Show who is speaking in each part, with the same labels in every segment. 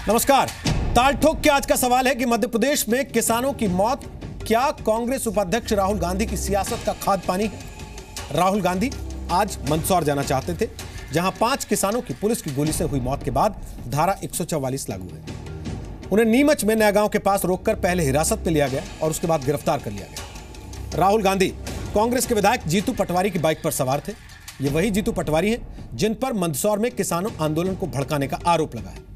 Speaker 1: नमस्कार। ताल ठोक के आज का सवाल है कि मध्य प्रदेश में किसानों की मौत क्या कांग्रेस उपाध्यक्ष राहुल गांधी की सियासत का खाद पानी है? राहुल गांधी आज मंदसौर जाना चाहते थे, जहां 5 किसानों की पुलिस की गोली से हुई मौत के बाद धारा 144 लागू है। उन्हें नीमच में नयागांव के पास रोककर पहले हिरासत में लिया गया और उसके बाद गिरफ्तार कर लिया गया। राहुल गांधी कांग्रेस के विधायक जीतू पटवारी की बाइक पर सवार थे। ये वही जीतू पटवारी हैं जिन पर मंदसौर में किसानों आंदोलन को भड़काने का आरोप लगा है।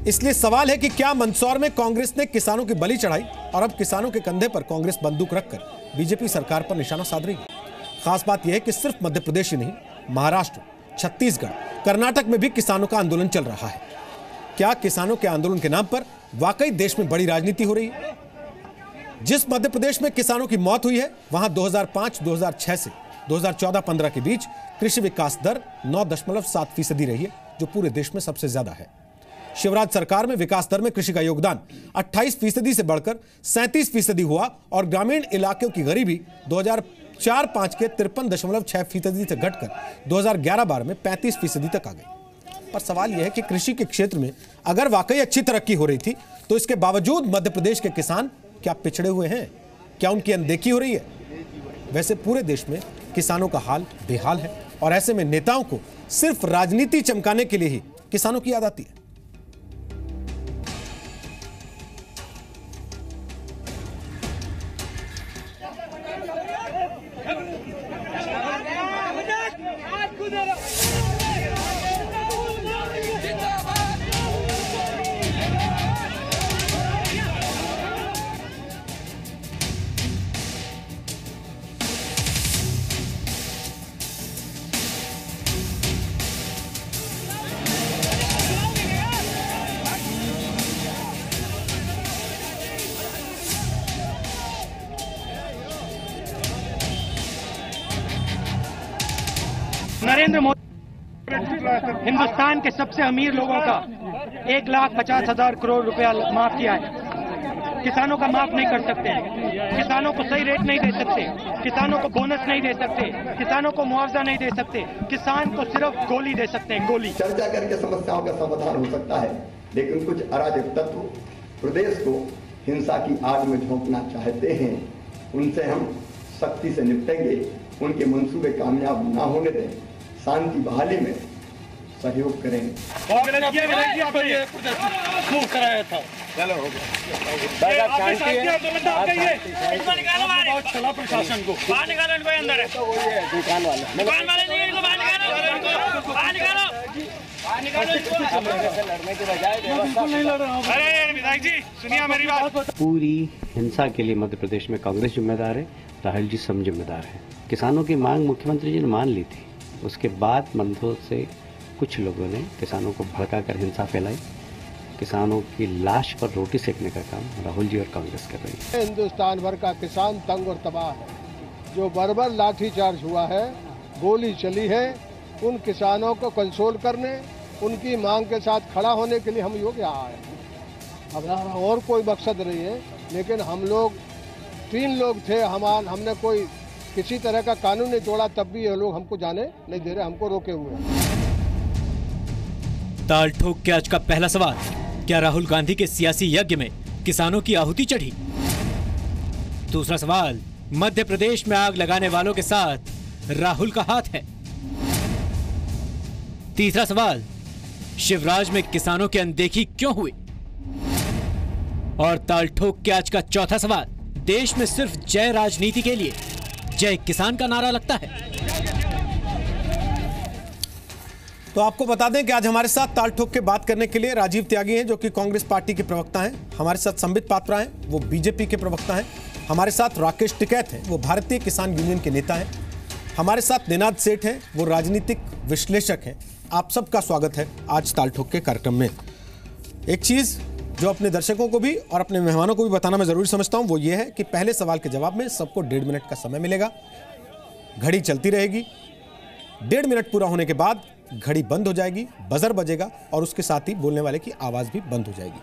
Speaker 1: इसलिए सवाल है कि क्या मंदसौर में कांग्रेस ने किसानों की बलि चढ़ाई और अब किसानों के कंधे पर कांग्रेस बंदूक रखकर बीजेपी सरकार पर निशाना साध रही है। खास बात यह है कि सिर्फ मध्य प्रदेश ही नहीं, महाराष्ट्र, छत्तीसगढ़, कर्नाटक में भी किसानों का आंदोलन चल रहा है। क्या किसानों के आंदोलन के नाम पर वाकई देश में बड़ी राजनीति हो रही है? जिस मध्य प्रदेश में किसानों की मौत हुई है, वहां 2005-2006 से 2014-15 के बीच कृषि विकास दर 9.7% रही है, जो पूरे देश में सबसे ज्यादा है। शिवराज सरकार में विकास दर में कृषि का योगदान 28% से बढ़कर 37% हुआ और ग्रामीण इलाकों की गरीबी 2004-05 के 53.6% से घटकर 2011-12 में 35% तक आ गई। पर सवाल यह है कि कृषि के क्षेत्र में अगर वाकई अच्छी तरक्की हो रही थी, तो इसके बावजूद मध्य प्रदेश के किसान क्या पिछड़े हुए हैं? क्या उनकी अनदेखी हो रही है? वैसे पूरे देश में किसानों का हाल बेहाल है और ऐसे में नेताओं को सिर्फ राजनीति चमकाने के लिए ही किसानों की याद आती है।
Speaker 2: नरेंद्र मोदी हिंदुस्तान के सबसे अमीर लोगों का 1,50,000 करोड़ रुपया माफ किया है। किसानों का माफ नहीं कर सकते, किसानों को सही रेट नहीं दे सकते, किसानों को बोनस नहीं दे सकते, किसानों को मुआवजा नहीं दे सकते, किसान को सिर्फ गोली दे सकते हैं, गोली।
Speaker 3: चर्चा करके समस्याओं का समाधान हो सकता है, लेकिन कुछ अराजक तत्व प्रदेश को हिंसा की आग में झोंकना चाहते हैं। उनसे हम सख्ती से निपटेंगे, उनके मंसूबे कामयाब ना होने दें, शांति बहाली में सहयोग करेंगे।
Speaker 4: कराया था, चलो हो गया। प्रशासन को बाहर निकालो, इनको अंदर है। दुकान वाले नहीं, इनको बाहर निकालो, बाहर निकालो, बाहर निकालो इसको। लड़ने के बजाय नहीं लड़ रहा हूं। अरे विधायक जी सुनिए मेरी बात।
Speaker 5: पूरी हिंसा के लिए मध्य प्रदेश में कांग्रेस जिम्मेदार है, राहुल जी सम जिम्मेदार है। किसानों की मांग मुख्यमंत्री जी ने मान ली थी, उसके बाद मंदसौर से कुछ लोगों ने किसानों को भड़काकर हिंसा फैलाई। किसानों की लाश पर रोटी सेकने का काम राहुल जी और कांग्रेस कर रही है।
Speaker 6: हिंदुस्तान भर का किसान तंग और तबाह है। जो बर्बर लाठीचार्ज हुआ है, गोली चली है, उन किसानों को कंसोल करने, उनकी मांग के साथ खड़ा होने के लिए हम लोग यहाँ आए हैं। अब और कोई मकसद नहीं है, लेकिन हम लोग 3 लोग थे, हमने कोई किसी तरह का कानून नहीं तोड़ा, तब भी ये लोग हमको जाने नहीं दे रहे, हमको रोके हुए हैं।
Speaker 7: ताल ठोक के आज का पहला सवाल, क्या राहुल गांधी के सियासी यज्ञ में किसानों की आहुति चढ़ी? दूसरा सवाल, मध्य प्रदेश में आग लगाने वालों के साथ राहुल का हाथ है? तीसरा सवाल, शिवराज में किसानों की अनदेखी क्यों हुई? और ताल ठोक के आज का चौथा सवाल, देश में सिर्फ जय राजनीति के लिए जय किसान का नारा लगता है?
Speaker 1: तो आपको बता दें कि आज हमारे साथ ताल ठोक के बात करने के लिए राजीव त्यागी हैं, जो कि कांग्रेस पार्टी के प्रवक्ता हैं। हमारे साथ संबित पात्रा हैं, वो बीजेपी के प्रवक्ता हैं। हमारे साथ राकेश टिकैत हैं, वो भारतीय किसान यूनियन के नेता हैं। हमारे साथ निनाद सेठ हैं, वो राजनीतिक विश्लेषक हैं। आप सबका स्वागत है आज ताल ठोक के कार्यक्रम में। एक चीज़ जो अपने दर्शकों को भी और अपने मेहमानों को भी बताना मैं ज़रूरी समझता हूं, वो ये है कि पहले सवाल के जवाब में सबको 1.5 मिनट का समय मिलेगा। घड़ी चलती रहेगी, 1.5 मिनट पूरा होने के बाद घड़ी बंद हो जाएगी, बजर बजेगा और उसके साथ ही बोलने वाले की आवाज़ भी बंद हो जाएगी।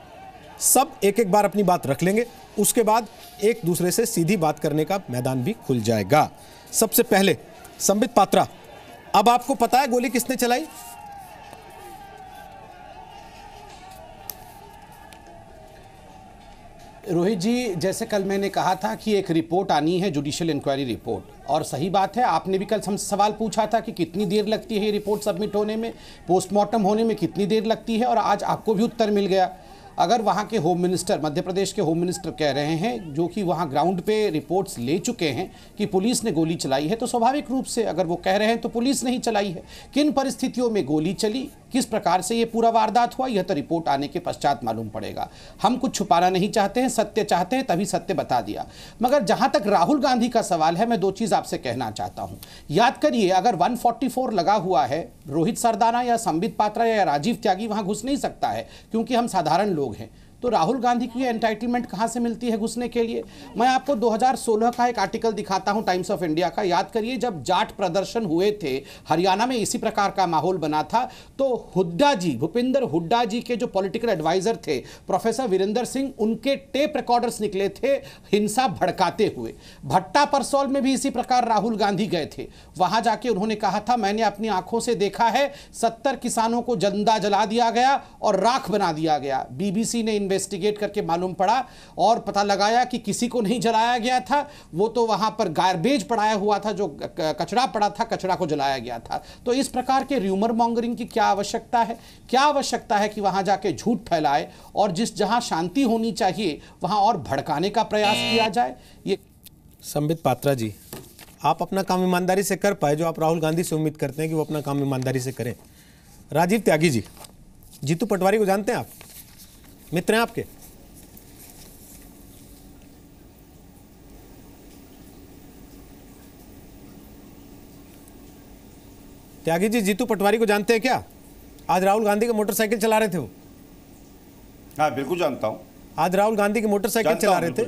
Speaker 1: सब एक एक बार अपनी बात रख लेंगे, उसके बाद एक दूसरे से सीधी बात करने का मैदान भी खुल जाएगा। सबसे पहले संबित पात्रा, अब आपको पता है गोली किसने चलाई?
Speaker 8: रोहित जी, जैसे कल मैंने कहा था कि एक रिपोर्ट आनी है, जुडिशियल इंक्वायरी रिपोर्ट, और सही बात है, आपने भी कल हमसे सवाल पूछा था कि कितनी देर लगती है ये रिपोर्ट सबमिट होने में, पोस्टमार्टम होने में कितनी देर लगती है, और आज आपको भी उत्तर मिल गया। अगर वहाँ के होम मिनिस्टर, मध्य प्रदेश के होम मिनिस्टर कह रहे हैं, जो कि वहाँ ग्राउंड पे रिपोर्ट्स ले चुके हैं कि पुलिस ने गोली चलाई है, तो स्वाभाविक रूप से अगर वो कह रहे हैं तो पुलिस नहीं चलाई है। किन परिस्थितियों में गोली चली, किस प्रकार से ये पूरा वारदात हुआ, यह तो रिपोर्ट आने के पश्चात मालूम पड़ेगा। हम कुछ छुपाना नहीं चाहते हैं, सत्य चाहते हैं, तभी सत्य बता दिया। मगर जहाँ तक राहुल गांधी का सवाल है, मैं दो चीज़ आपसे कहना चाहता हूँ। याद करिए, अगर 144 लगा हुआ है, रोहित सरदाना या संबित पात्रा या राजीव त्यागी वहाँ घुस नहीं सकता है, क्योंकि हम साधारण लोग हैं। तो राहुल गांधी की एंटाइटलमेंट कहाँ से मिलती है घुसने के लिए? मैं आपको 2016 का एक आर्टिकल दिखाता हूँ टाइम्स ऑफ इंडिया का। याद करिए, जब जाट प्रदर्शन हुए थे हरियाणा में, इसी प्रकार का माहौल बना था, तो हुड्डा जी, भूपिंदर हुड्डा जी के जो पॉलिटिकल एडवाइजर थे प्रोफेसर वीरेंद्र सिंह, उनके टेप रिकॉर्डर्स निकले थे हिंसा भड़काते हुए। भट्टा परसौल में भी इसी प्रकार राहुल गांधी गए थे, वहां जाके उन्होंने कहा था, मैंने अपनी आंखों से देखा है 70 किसानों को जिंदा जला दिया गया और राख बना दिया गया। बीबीसी ने इन्वेस्टिगेट करके मालूम पड़ा और पता लगाया कि किसी को नहीं जलाया गया था, वो तो वहां पर गार्बेज पड़ाया हुआ था, जो कचरा पड़ा था, कचरा को जलाया गया था। तो इस प्रकार के र्यूमर मॉन्गरिंग की क्या आवश्यकता है? क्या आवश्यकता है कि वहां जाके झूठ फैलाए और जहां शांति होनी चाहिए वहां और भड़काने का प्रयास किया जाए? ये
Speaker 1: संबित पात्रा जी, आप अपना काम ईमानदारी से कर पाए, जो आप राहुल गांधी से उम्मीद करते हैं कि वो अपना काम ईमानदारी से करें। राजीव त्यागी जी, जीतू पटवारी को जानते हैं आप? मित्र हैं आपके? त्यागी जी, जीतू पटवारी को जानते हैं क्या? आज राहुल गांधी का मोटरसाइकिल चला रहे थे वो।
Speaker 9: हाँ, बिल्कुल जानता हूं।
Speaker 1: आज राहुल गांधी की मोटरसाइकिल चला रहे थे।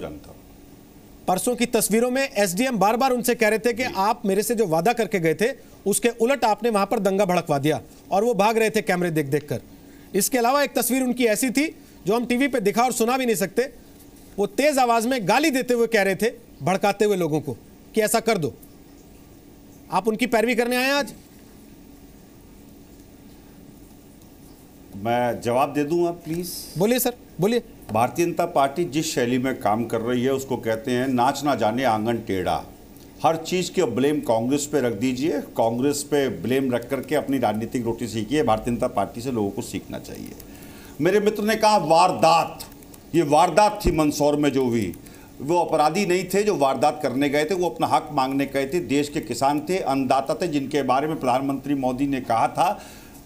Speaker 1: परसों की तस्वीरों में एसडीएम बार बार उनसे कह रहे थे कि आप मेरे से जो वादा करके गए थे उसके उलट आपने वहां पर दंगा भड़कवा दिया, और वो भाग रहे थे कैमरे देख देख कर। इसके अलावा एक तस्वीर उनकी ऐसी थी जो हम टीवी पे दिखा और सुना भी नहीं सकते। वो तेज आवाज में गाली देते हुए कह रहे थे, भड़काते हुए लोगों को, कि ऐसा कर दो। आप उनकी पैरवी करने आए आज?
Speaker 9: मैं जवाब दे दूंगा, प्लीज।
Speaker 1: बोलिए सर, बोलिए।
Speaker 9: भारतीय जनता पार्टी जिस शैली में काम कर रही है उसको कहते हैं नाच ना जाने आंगन टेढ़ा। हर चीज़ के ब्लेम कांग्रेस पे रख दीजिए, कांग्रेस पे ब्लेम रख करके अपनी राजनीतिक रोटी सीखिए। भारतीय जनता पार्टी से लोगों को सीखना चाहिए। मेरे मित्र ने कहा वारदात, ये वारदात थी मंदसौर में जो हुई। वो अपराधी नहीं थे जो वारदात करने गए थे, वो अपना हक मांगने गए थे। देश के किसान थे, अन्नदाता थे, जिनके बारे में प्रधानमंत्री मोदी ने कहा था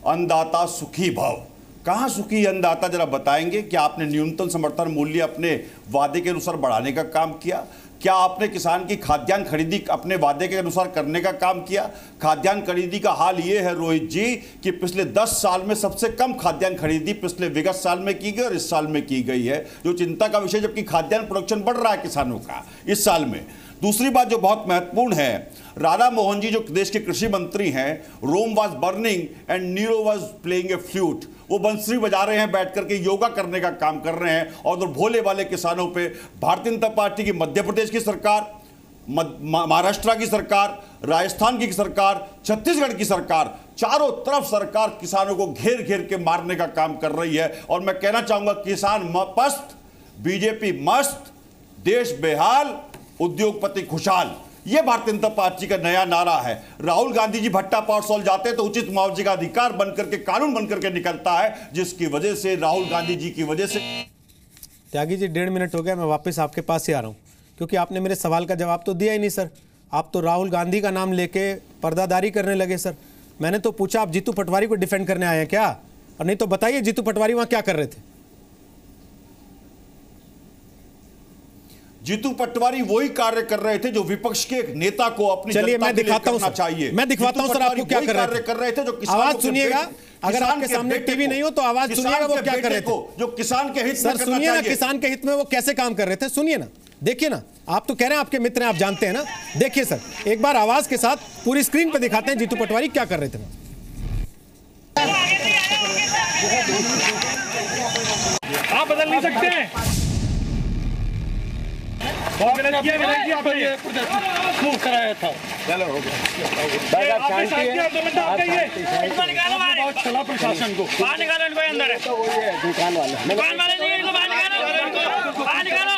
Speaker 9: अन्नदाता सुखी भव। कहाँ सुखी अन्नदाता, जरा बताएंगे? क्या आपने न्यूनतम समर्थन मूल्य अपने वादे के अनुसार बढ़ाने का काम किया? क्या आपने किसान की खाद्यान्न खरीदी अपने वादे के अनुसार करने का काम किया? खाद्यान्न खरीदी का हाल ये है रोहित जी कि पिछले 10 साल में सबसे कम खाद्यान्न खरीदी पिछले विगत साल में की गई और इस साल में की गई है, जो चिंता का विषय, जबकि खाद्यान्न प्रोडक्शन बढ़ रहा है किसानों का इस साल में। दूसरी बात जो बहुत महत्वपूर्ण है, राधा मोहन जी जो देश के कृषि मंत्री हैं, Rome was burning and Nero was playing a flute. वो बंसुरी बजा रहे हैं, बैठ करके योगा करने का काम कर रहे हैं, और उधर भोले वाले किसानों पे भारतीय जनता पार्टी की मध्य प्रदेश की सरकार, महाराष्ट्र की सरकार, राजस्थान की सरकार, छत्तीसगढ़ की सरकार, चारों तरफ सरकार किसानों को घेर घेर के मारने का काम कर रही है। और मैं कहना चाहूंगा, किसान पस्त, बीजेपी मस्त, देश बेहाल, उद्योगपति खुशहाल, ये भारतीय जनता पार्टी का नया नारा है। राहुल गांधी जी भट्टा परसौल जाते हैं तो उचित मुआवजे का अधिकार बनकर के, कानून बनकर के निकलता है, जिसकी वजह से राहुल गांधी जी की वजह से।
Speaker 1: त्यागी जी, 1.5 मिनट हो गया, मैं वापस आपके पास ही आ रहा हूं, क्योंकि आपने मेरे सवाल का जवाब तो दिया ही नहीं सर। आप तो राहुल गांधी का नाम लेके पर्दादारी करने लगे सर। मैंने तो पूछा आप जीतू पटवारी को डिफेंड करने आए हैं क्या? और नहीं तो बताइए जीतू पटवारी वहां क्या कर रहे थे?
Speaker 9: जीतू पटवारी वही कार्य कर रहे थे जो विपक्ष के एक नेता को अपनी
Speaker 1: चलिए मैं दिखाता हूं
Speaker 9: चाहिए।
Speaker 1: मैं दिखाता हूं सर आपको क्या
Speaker 9: कर रहे थे जो किसानों
Speaker 1: आवाज सुनिएगा, अगर आपके सामने टीवी नहीं हो तो आवाज सुनिएगा वो क्या कर रहे थे,
Speaker 9: जो किसान के हित
Speaker 1: सर सुनिए ना, किसान के हित में वो कैसे काम कर रहे थे, सुनिए ना, देखिए ना। आप तो कह रहे हैं आपके मित्र हैं, आप जानते हैं ना। देखिए सर, एक बार आवाज के साथ पूरी स्क्रीन पे दिखाते हैं जीतू पटवारी क्या कर रहे थे।
Speaker 4: आप बदल नहीं सकते हैं। बहुत गलत किया विधायक जी, आपने ये मूव कराया था। चलो हो गया, बहुत चला प्रशासन को। बाहर निकालो इनको, अंदर है दुकान वाले नहीं, इनको बाहर निकालो, बाहर निकालो।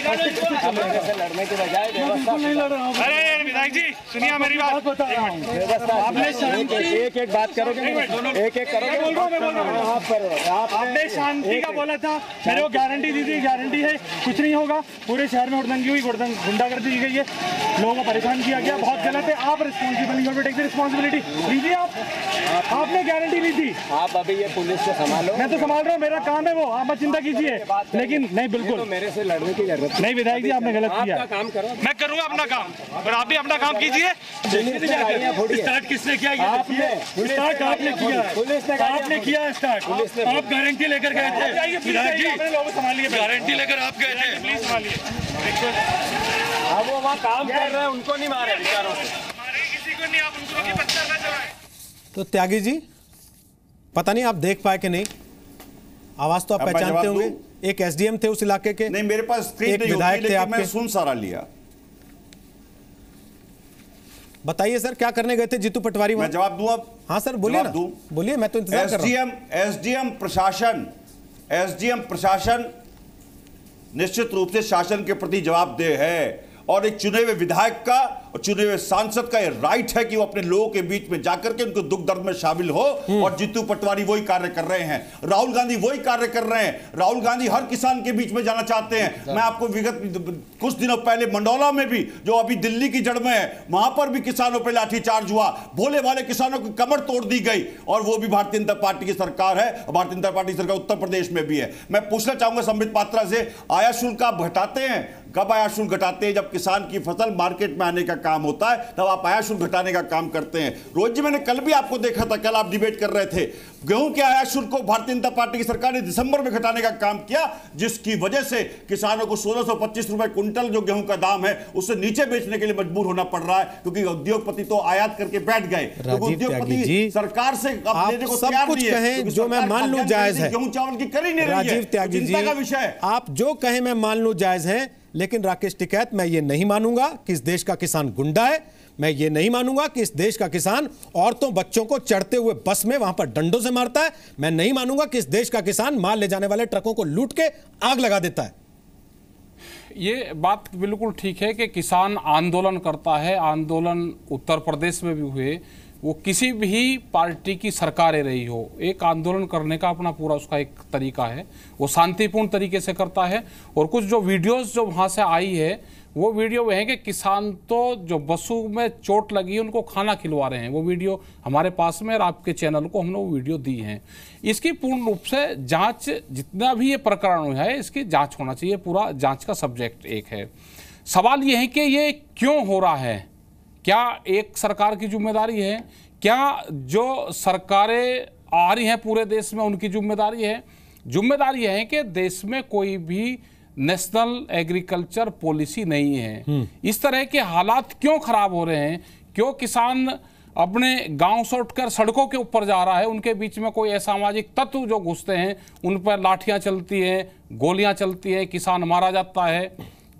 Speaker 4: निकालो इसको।
Speaker 10: मेरे से लड़ने के बजाय व्यवस्था
Speaker 2: नहीं लड़ रहा हूँ।
Speaker 4: अरे विधायक जी सुनिए मेरी बात।
Speaker 2: आपने शांति
Speaker 10: एक बात करोगे, एक करोगे।
Speaker 2: बोल रहा हूँ आपने शांति का बोला था, मेरे को गारंटी दी थी, गारंटी है कुछ नहीं होगा। पूरे शहर में हुड़दंगी हुई, गुंडागर्दी की गई है, लोगों को परेशान किया गया, बहुत गलत है। आप रिस्पॉन्सिबिलिटी लीजिए। आपने गारंटी ली थी।
Speaker 10: आप अभी ये पुलिस को संभालो।
Speaker 2: मैं तो संभाल रहा हूँ, मेरा काम है वो, आप मत चिंता कीजिए। लेकिन नहीं, बिल्कुल
Speaker 10: तो मेरे से लड़ने की जरूरत
Speaker 2: नहीं। विधायक जी आपने गलत किया।
Speaker 10: काम करो,
Speaker 4: मैं करूँगा अपना काम, और आप भी अपना काम कीजिए।
Speaker 2: स्टार्ट किसने किया?
Speaker 10: आपने
Speaker 2: स्टार्ट आपने किया,
Speaker 10: पुलिस ने
Speaker 2: आपने किया स्टार्ट। आप गारंटी लेकर गए थे विधायक जी, लोगों संभालिए, गारंटी लेकर आप गए थे, प्लीज संभालिए।
Speaker 10: अब वो वहाँ काम कर रहे हैं, उनको नहीं मारे बेचारों से।
Speaker 4: किसी को नहीं, आप उनको की पत्थर ना चलाएं।
Speaker 1: तो त्यागी जी, पता नहीं आप देख पाए कि नहीं, आवाज तो आप पहचानते होंगे। एक एसडीएम थे उस इलाके के।
Speaker 9: नहीं, मेरे पास स्क्रीन नहीं
Speaker 1: विधायक
Speaker 9: होती,
Speaker 1: थे
Speaker 9: लेकिन मैं
Speaker 1: आपके।
Speaker 9: सुन सारा लिया।
Speaker 1: बताइए सर, क्या करने गए थे जीतू पटवारी?
Speaker 9: मैं जवाब दूं अब?
Speaker 1: हाँ सर, बोलिए ना, बोलिए, मैं तो इंतजार कर रहा हूं।
Speaker 9: एसडीएम प्रशासन निश्चित रूप से शासन के प्रति जवाबदेह है, और एक चुने हुए विधायक का और चुने हुए सांसद का यह राइट है कि वो अपने लोगों के बीच में जाकर के उनको दुख दर्द में शामिल हो। और जीतू पटवारी वही कार्य कर रहे हैं, राहुल गांधी वही कार्य कर रहे हैं। राहुल गांधी हर किसान के बीच में जाना चाहते हैं। मैं आपको विगत कुछ दिनों पहले मंडौला में भी, जो अभी दिल्ली की जड़ में है, वहां पर भी किसानों पर लाठीचार्ज हुआ, भोले भाले किसानों की कमर तोड़ दी गई, और वो भी भारतीय जनता पार्टी की सरकार है। भारतीय जनता पार्टी की सरकार उत्तर प्रदेश में भी है। मैं पूछना चाहूंगा संबित पात्रा से, आया शुल्क आप घटाते हैं? कब आया शुल्क घटाते हैं? जब किसान की फसल मार्केट में आने का काम होता है, तब आप आया शुल्क घटाने का काम करते हैं। रोज जी, मैंने कल भी आपको देखा था, कल आप डिबेट कर रहे थे। गेहूं के आया शुल्क को भारतीय जनता पार्टी की सरकार ने दिसंबर में घटाने का काम किया, जिसकी वजह से किसानों को 1625 रुपए क्विंटल जो गेहूं का दाम है, उससे नीचे बेचने के लिए मजबूर होना पड़ रहा है, क्योंकि उद्योगपति तो आयात करके बैठ गए। उद्योगपति सरकार से अब लेने को तैयार नहीं है,
Speaker 1: जो मैं मान लूं जायज है।
Speaker 9: गेहूं चावल की कर ही नहीं रही है।
Speaker 1: राजीव त्यागी जी,
Speaker 9: चिंता का विषय है।
Speaker 1: आप जो कहें मैं मान लूं जायज है, लेकिन राकेश टिकैत, मैं ये नहीं मानूंगा कि इस देश का किसान गुंडा है। मैं ये नहीं मानूंगा कि इस देश का किसान औरतों बच्चों को चढ़ते हुए बस में वहां पर डंडों से मारता है। मैं नहीं मानूंगा कि इस देश का किसान माल ले जाने वाले ट्रकों को लूट के आग लगा देता है।
Speaker 11: ये बात बिल्कुल ठीक है कि किसान आंदोलन करता है। आंदोलन उत्तर प्रदेश में भी हुए, वो किसी भी पार्टी की सरकारें रही हो, एक आंदोलन करने का अपना पूरा उसका एक तरीका है, वो शांतिपूर्ण तरीके से करता है। और कुछ जो वीडियोस जो वहाँ से आई है, वो वीडियो है कि किसान तो जो बसों में चोट लगी है उनको खाना खिलवा रहे हैं। वो वीडियो हमारे पास में, और आपके चैनल को हमने वो वीडियो दी हैं। इसकी पूर्ण रूप से जांच, जितना भी ये प्रकरण है, इसकी जांच होना चाहिए। पूरा जांच का सब्जेक्ट एक है। सवाल ये है कि ये क्यों हो रहा है? क्या एक सरकार की जिम्मेदारी है? क्या जो सरकारें आ रही हैं पूरे देश में उनकी जिम्मेदारी है? जिम्मेदारी है कि देश में कोई भी नेशनल एग्रीकल्चर पॉलिसी नहीं है। इस तरह के हालात क्यों खराब हो रहे हैं? क्यों किसान अपने गांव से उठकर सड़कों के ऊपर जा रहा है? उनके बीच में कोई असामाजिक तत्व जो घुसते हैं, उन पर लाठियां चलती हैं, गोलियां चलती हैं, किसान मारा जाता है।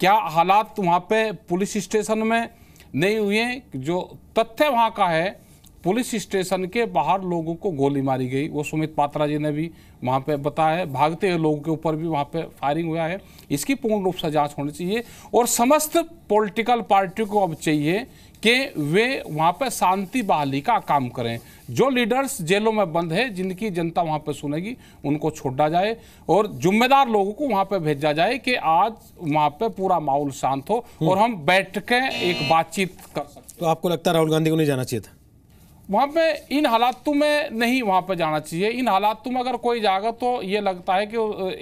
Speaker 11: क्या हालात वहाँ पे पुलिस स्टेशन में नहीं हुए? जो तथ्य वहाँ का है, पुलिस स्टेशन के बाहर लोगों को गोली मारी गई, वो सुमित पात्रा जी ने भी वहाँ पे बताया है। भागते हुए लोगों के ऊपर भी वहाँ पे फायरिंग हुआ है। इसकी पूर्ण रूप से जांच होनी चाहिए। और समस्त पॉलिटिकल पार्टियों को अब चाहिए कि वे वहाँ पे शांति बहाली का काम करें। जो लीडर्स जेलों में बंद है, जिनकी जनता वहाँ पे सुनेगी, उनको छोड़ा जाए और जिम्मेदार लोगों को वहाँ पे भेजा जाए कि आज वहाँ पे पूरा माहौल शांत हो और हम बैठ के एक बातचीत कर सकते।
Speaker 1: तो आपको लगता है राहुल गांधी को नहीं जाना चाहिए था
Speaker 11: वहाँ पे? इन हालातों में नहीं वहाँ पे जाना चाहिए। इन हालातों में अगर कोई जाएगा तो ये लगता है कि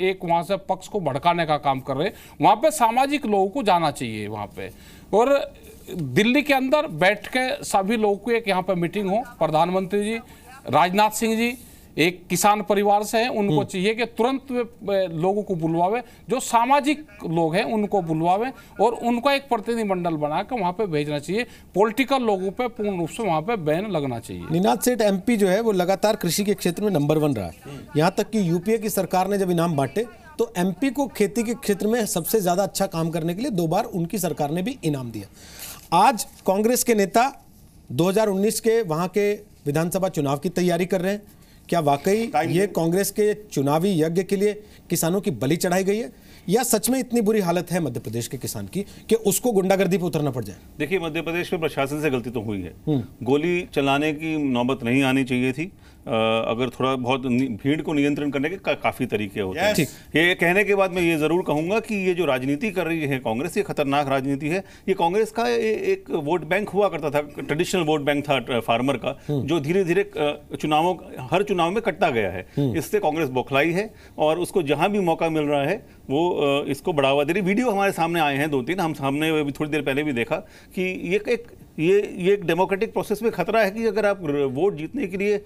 Speaker 11: एक वहाँ से पक्ष को भड़काने का काम कर रहे हैं। वहाँ पे सामाजिक लोगों को जाना चाहिए वहाँ पे। और दिल्ली के अंदर बैठ के सभी लोगों को एक यहाँ पे मीटिंग हो, प्रधानमंत्री जी, राजनाथ सिंह जी एक किसान परिवार से हैं, उनको चाहिए कि तुरंत लोगों को बुलवावे, जो सामाजिक लोग हैं उनको बुलवावे और उनका एक प्रतिनिधिमंडल बनाकर वहाँ पे भेजना चाहिए। पॉलिटिकल लोगों पे पूर्ण रूप से वहाँ पे बैन लगना चाहिए।
Speaker 1: निनाद सेठ एमपी जो है वो लगातार कृषि के क्षेत्र में नंबर 1 रहा है। यहाँ तक कि यूपीए की सरकार ने जब इनाम बांटे तो एमपी को खेती के क्षेत्र में सबसे ज्यादा अच्छा काम करने के लिए 2 बार उनकी सरकार ने भी इनाम दिया। आज कांग्रेस के नेता 2019 के वहाँ के विधानसभा चुनाव की तैयारी कर रहे हैं क्या वाकई ये कांग्रेस के चुनावी यज्ञ के लिए किसानों की बलि चढ़ाई गई है, या सच में इतनी बुरी हालत है मध्य प्रदेश के किसान की कि उसको गुंडागर्दी पर उतरना पड़ जाए?
Speaker 12: देखिए, मध्य प्रदेश में प्रशासन से गलती तो हुई है। गोली चलाने की नौबत नहीं आनी चाहिए थी। अगर थोड़ा बहुत भीड़ को नियंत्रण करने के काफी तरीके होते हैं। ये कहने के बाद मैं ये जरूर कहूंगा कि ये जो राजनीति कर रही है कांग्रेस, ये खतरनाक राजनीति है। ये कांग्रेस का एक वोट बैंक हुआ करता था, ट्रेडिशनल वोट बैंक था फार्मर का, जो धीरे धीरे हर चुनाव में कटता गया है। इससे कांग्रेस बौखलाई है और उसको जहां भी मौका मिल रहा है वो इसको बढ़ावा दे रही। वीडियो हमारे सामने आए हैं 2-3, हमने थोड़ी देर पहले भी देखा कि ये एक डेमोक्रेटिक प्रोसेस में खतरा है कि अगर आप वोट जीतने के लिए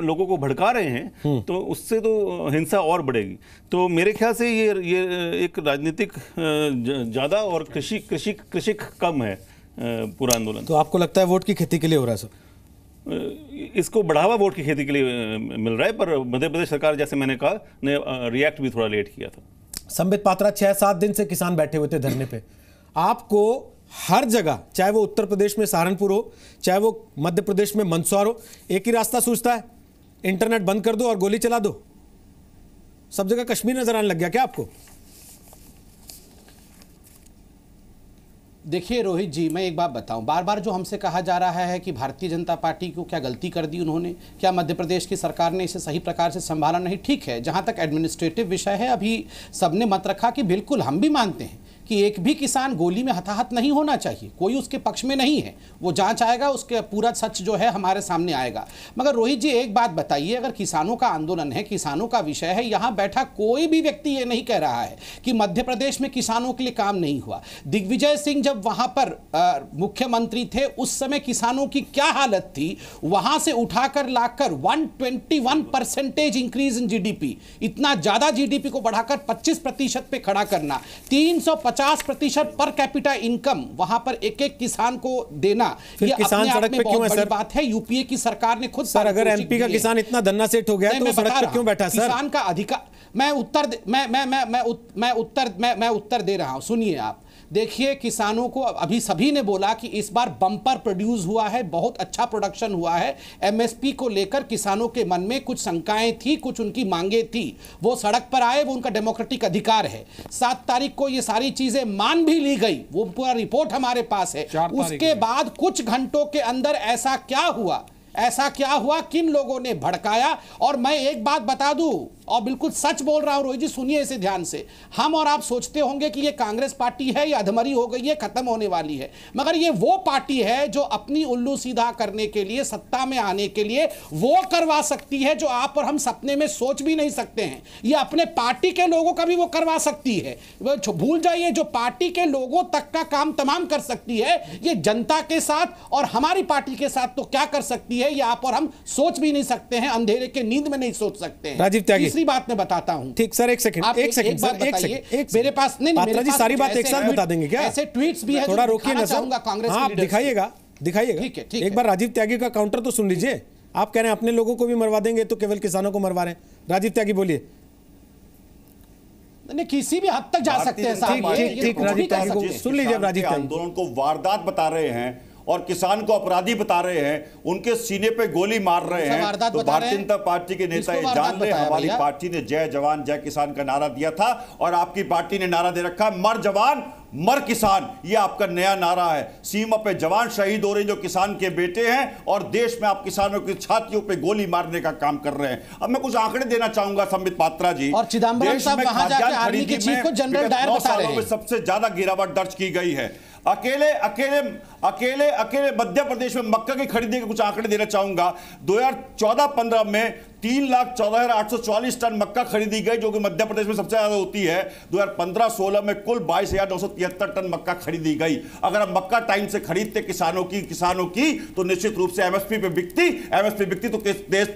Speaker 12: लोगों को भड़का रहे हैं तो उससे तो हिंसा और बढ़ेगी। तो मेरे ख्याल से ये एक राजनीतिक ज़्यादा और कृषि कम है पूरा आंदोलन।
Speaker 1: तो आपको लगता है वोट की खेती के लिए हो रहा है सब?
Speaker 12: इसको बढ़ावा वोट की खेती के लिए मिल रहा है, पर मध्य प्रदेश सरकार, जैसे मैंने कहा, ने रिएक्ट भी थोड़ा लेट किया था।
Speaker 1: संबित पात्रा, 6-7 दिन से किसान बैठे हुए थे धरने पे। आपको हर जगह, चाहे वो उत्तर प्रदेश में सहारनपुर हो, चाहे वो मध्य प्रदेश में मंदसौर हो, एक ही रास्ता सूझता है, इंटरनेट बंद कर दो और गोली चला दो। सब जगह कश्मीर नजर आने लग गया क्या आपको?
Speaker 8: देखिए रोहित जी, मैं एक बात बताऊं, बार बार जो हमसे कहा जा रहा है कि भारतीय जनता पार्टी को क्या गलती कर दी उन्होंने, क्या मध्य प्रदेश की सरकार ने इसे सही प्रकार से संभाला नहीं। ठीक है, जहां तक एडमिनिस्ट्रेटिव विषय है, अभी सबने मत रखा कि बिल्कुल हम भी मानते हैं कि एक भी किसान गोली में हताहत नहीं होना चाहिए, कोई उसके पक्ष में नहीं है। वो जांच आएगा, उसके पूरा सच जो है हमारे सामने आएगा। मगर रोहित जी एक बात बताइए, अगर किसानों का आंदोलन है, किसानों का विषय है, यहाँ बैठा कोई भी व्यक्ति ये नहीं कह रहा है कि मध्य प्रदेश में किसानों के लिए काम नहीं हुआ। दिग्विजय सिंह जब वहां पर मुख्यमंत्री थे, उस समय किसानों की क्या हालत थी, वहां से उठाकर लाकर 121% इंक्रीज इन जीडीपी, इतना ज्यादा जीडीपी को बढ़ाकर 25% पे खड़ा करना, 350% पर कैपिटा इनकम वहां पर एक एक किसान को देना, ये अपने आप में बहुत बड़ी बात है। यूपीए की सरकार ने खुद
Speaker 1: सर, अगर एमपी का किसान इतना धन्ना सेठ हो गया तो सड़क पर क्यों बैठा सर?
Speaker 8: किसान का अधिकार, मैं उत्तर दे रहा हूं, सुनिए आप। देखिए, किसानों को अभी सभी ने बोला कि इस बार बम्पर प्रोड्यूस हुआ है, बहुत अच्छा प्रोडक्शन हुआ है। एमएसपी को लेकर किसानों के मन में कुछ शंकाएं थी, कुछ उनकी मांगे थी, वो सड़क पर आए, वो उनका डेमोक्रेटिक अधिकार है। 7 तारीख को ये सारी चीजें मान भी ली गई, वो पूरा रिपोर्ट हमारे पास है। उसके बाद कुछ घंटों के अंदर ऐसा क्या हुआ, किन लोगों ने भड़काया। और मैं एक बात बता दूं, और बिल्कुल सच बोल रहा हूं रोहित जी, सुनिए इसे ध्यान से। हम और आप सोचते होंगे कि ये कांग्रेस पार्टी है, ये अधमरी हो गई है, खत्म होने वाली है, मगर ये वो पार्टी है जो अपनी उल्लू सीधा करने के लिए, सत्ता में आने के लिए वो करवा सकती है जो आप और हम सपने में सोच भी नहीं सकते हैं। ये अपने पार्टी के लोगों का भी वो करवा सकती है। भूल जाइए, जो पार्टी के लोगों तक का काम तमाम कर सकती है, ये जनता के साथ और हमारी पार्टी के साथ तो क्या कर सकती है, ये आप और हम सोच भी नहीं सकते हैं, अंधेरे के नींद में नहीं सोच सकते हैं।
Speaker 1: राजीव त्यागी,
Speaker 8: तीसरी बात मैं बताता हूं।
Speaker 1: ठीक सर, एक सेकंड सर,
Speaker 8: मेरे पास नहीं,
Speaker 1: पात्रा जी सारी बात एक साथ बता देंगे क्या?
Speaker 8: ऐसे ट्वीट्स भी है,
Speaker 1: थोड़ा रोकिए ना सर,
Speaker 8: कांग्रेस
Speaker 1: आप दिखाइएगा। ठीक है, एक बार राजीव त्यागी का काउंटर तो सुन लीजिए। आप कह रहे हैं अपने लोगों को भी मरवा देंगे, तो केवल किसानों को मरवा रहे हैं। राजीव त्यागी बोलिए।
Speaker 8: किसी भी हद तक जा सकते हैं साहब।
Speaker 1: ठीक, राजीव त्यागी को सुन लीजिए। राजीव त्यागी
Speaker 9: आंदोलन को वारदात बता रहे हैं और किसान को अपराधी बता रहे हैं, उनके सीने पे गोली मार रहे हैं, तो भारतीय जनता पार्टी के नेता ये जान ले, हमारी पार्टी ने जय जवान जय किसान का नारा दिया था और आपकी पार्टी ने नारा दे रखा है मर जवान मर किसान। ये आपका नया नारा है। सीमा पे जवान शहीद हो रहे जो किसान के बेटे हैं और देश में आप किसानों की छातियों पे गोली मारने का काम कर रहे हैं। अब मैं कुछ आंकड़े देना चाहूंगा संबित पात्रा जी।
Speaker 8: और चिदंबरम साहब वहां जाके आर्मी के चीफ को जनरल डायर बता रहे हैं,
Speaker 9: सबसे ज्यादा गिरावट दर्ज की गई है। अकेले मध्य प्रदेश में मक्का की खरीदी के कुछ आंकड़े देना चाहूंगा। 2014-15 में 3,14,844 टन मक्का खरीदी गई, जो कि मध्य प्रदेश में सबसे ज्यादा होती है। 2015-16 में कुल 22,973 टन मक्का खरीदी गई। अगर हम मक्का टाइम से खरीदते किसानों की तो निश्चित रूप से एमएसपी पे बिकती तो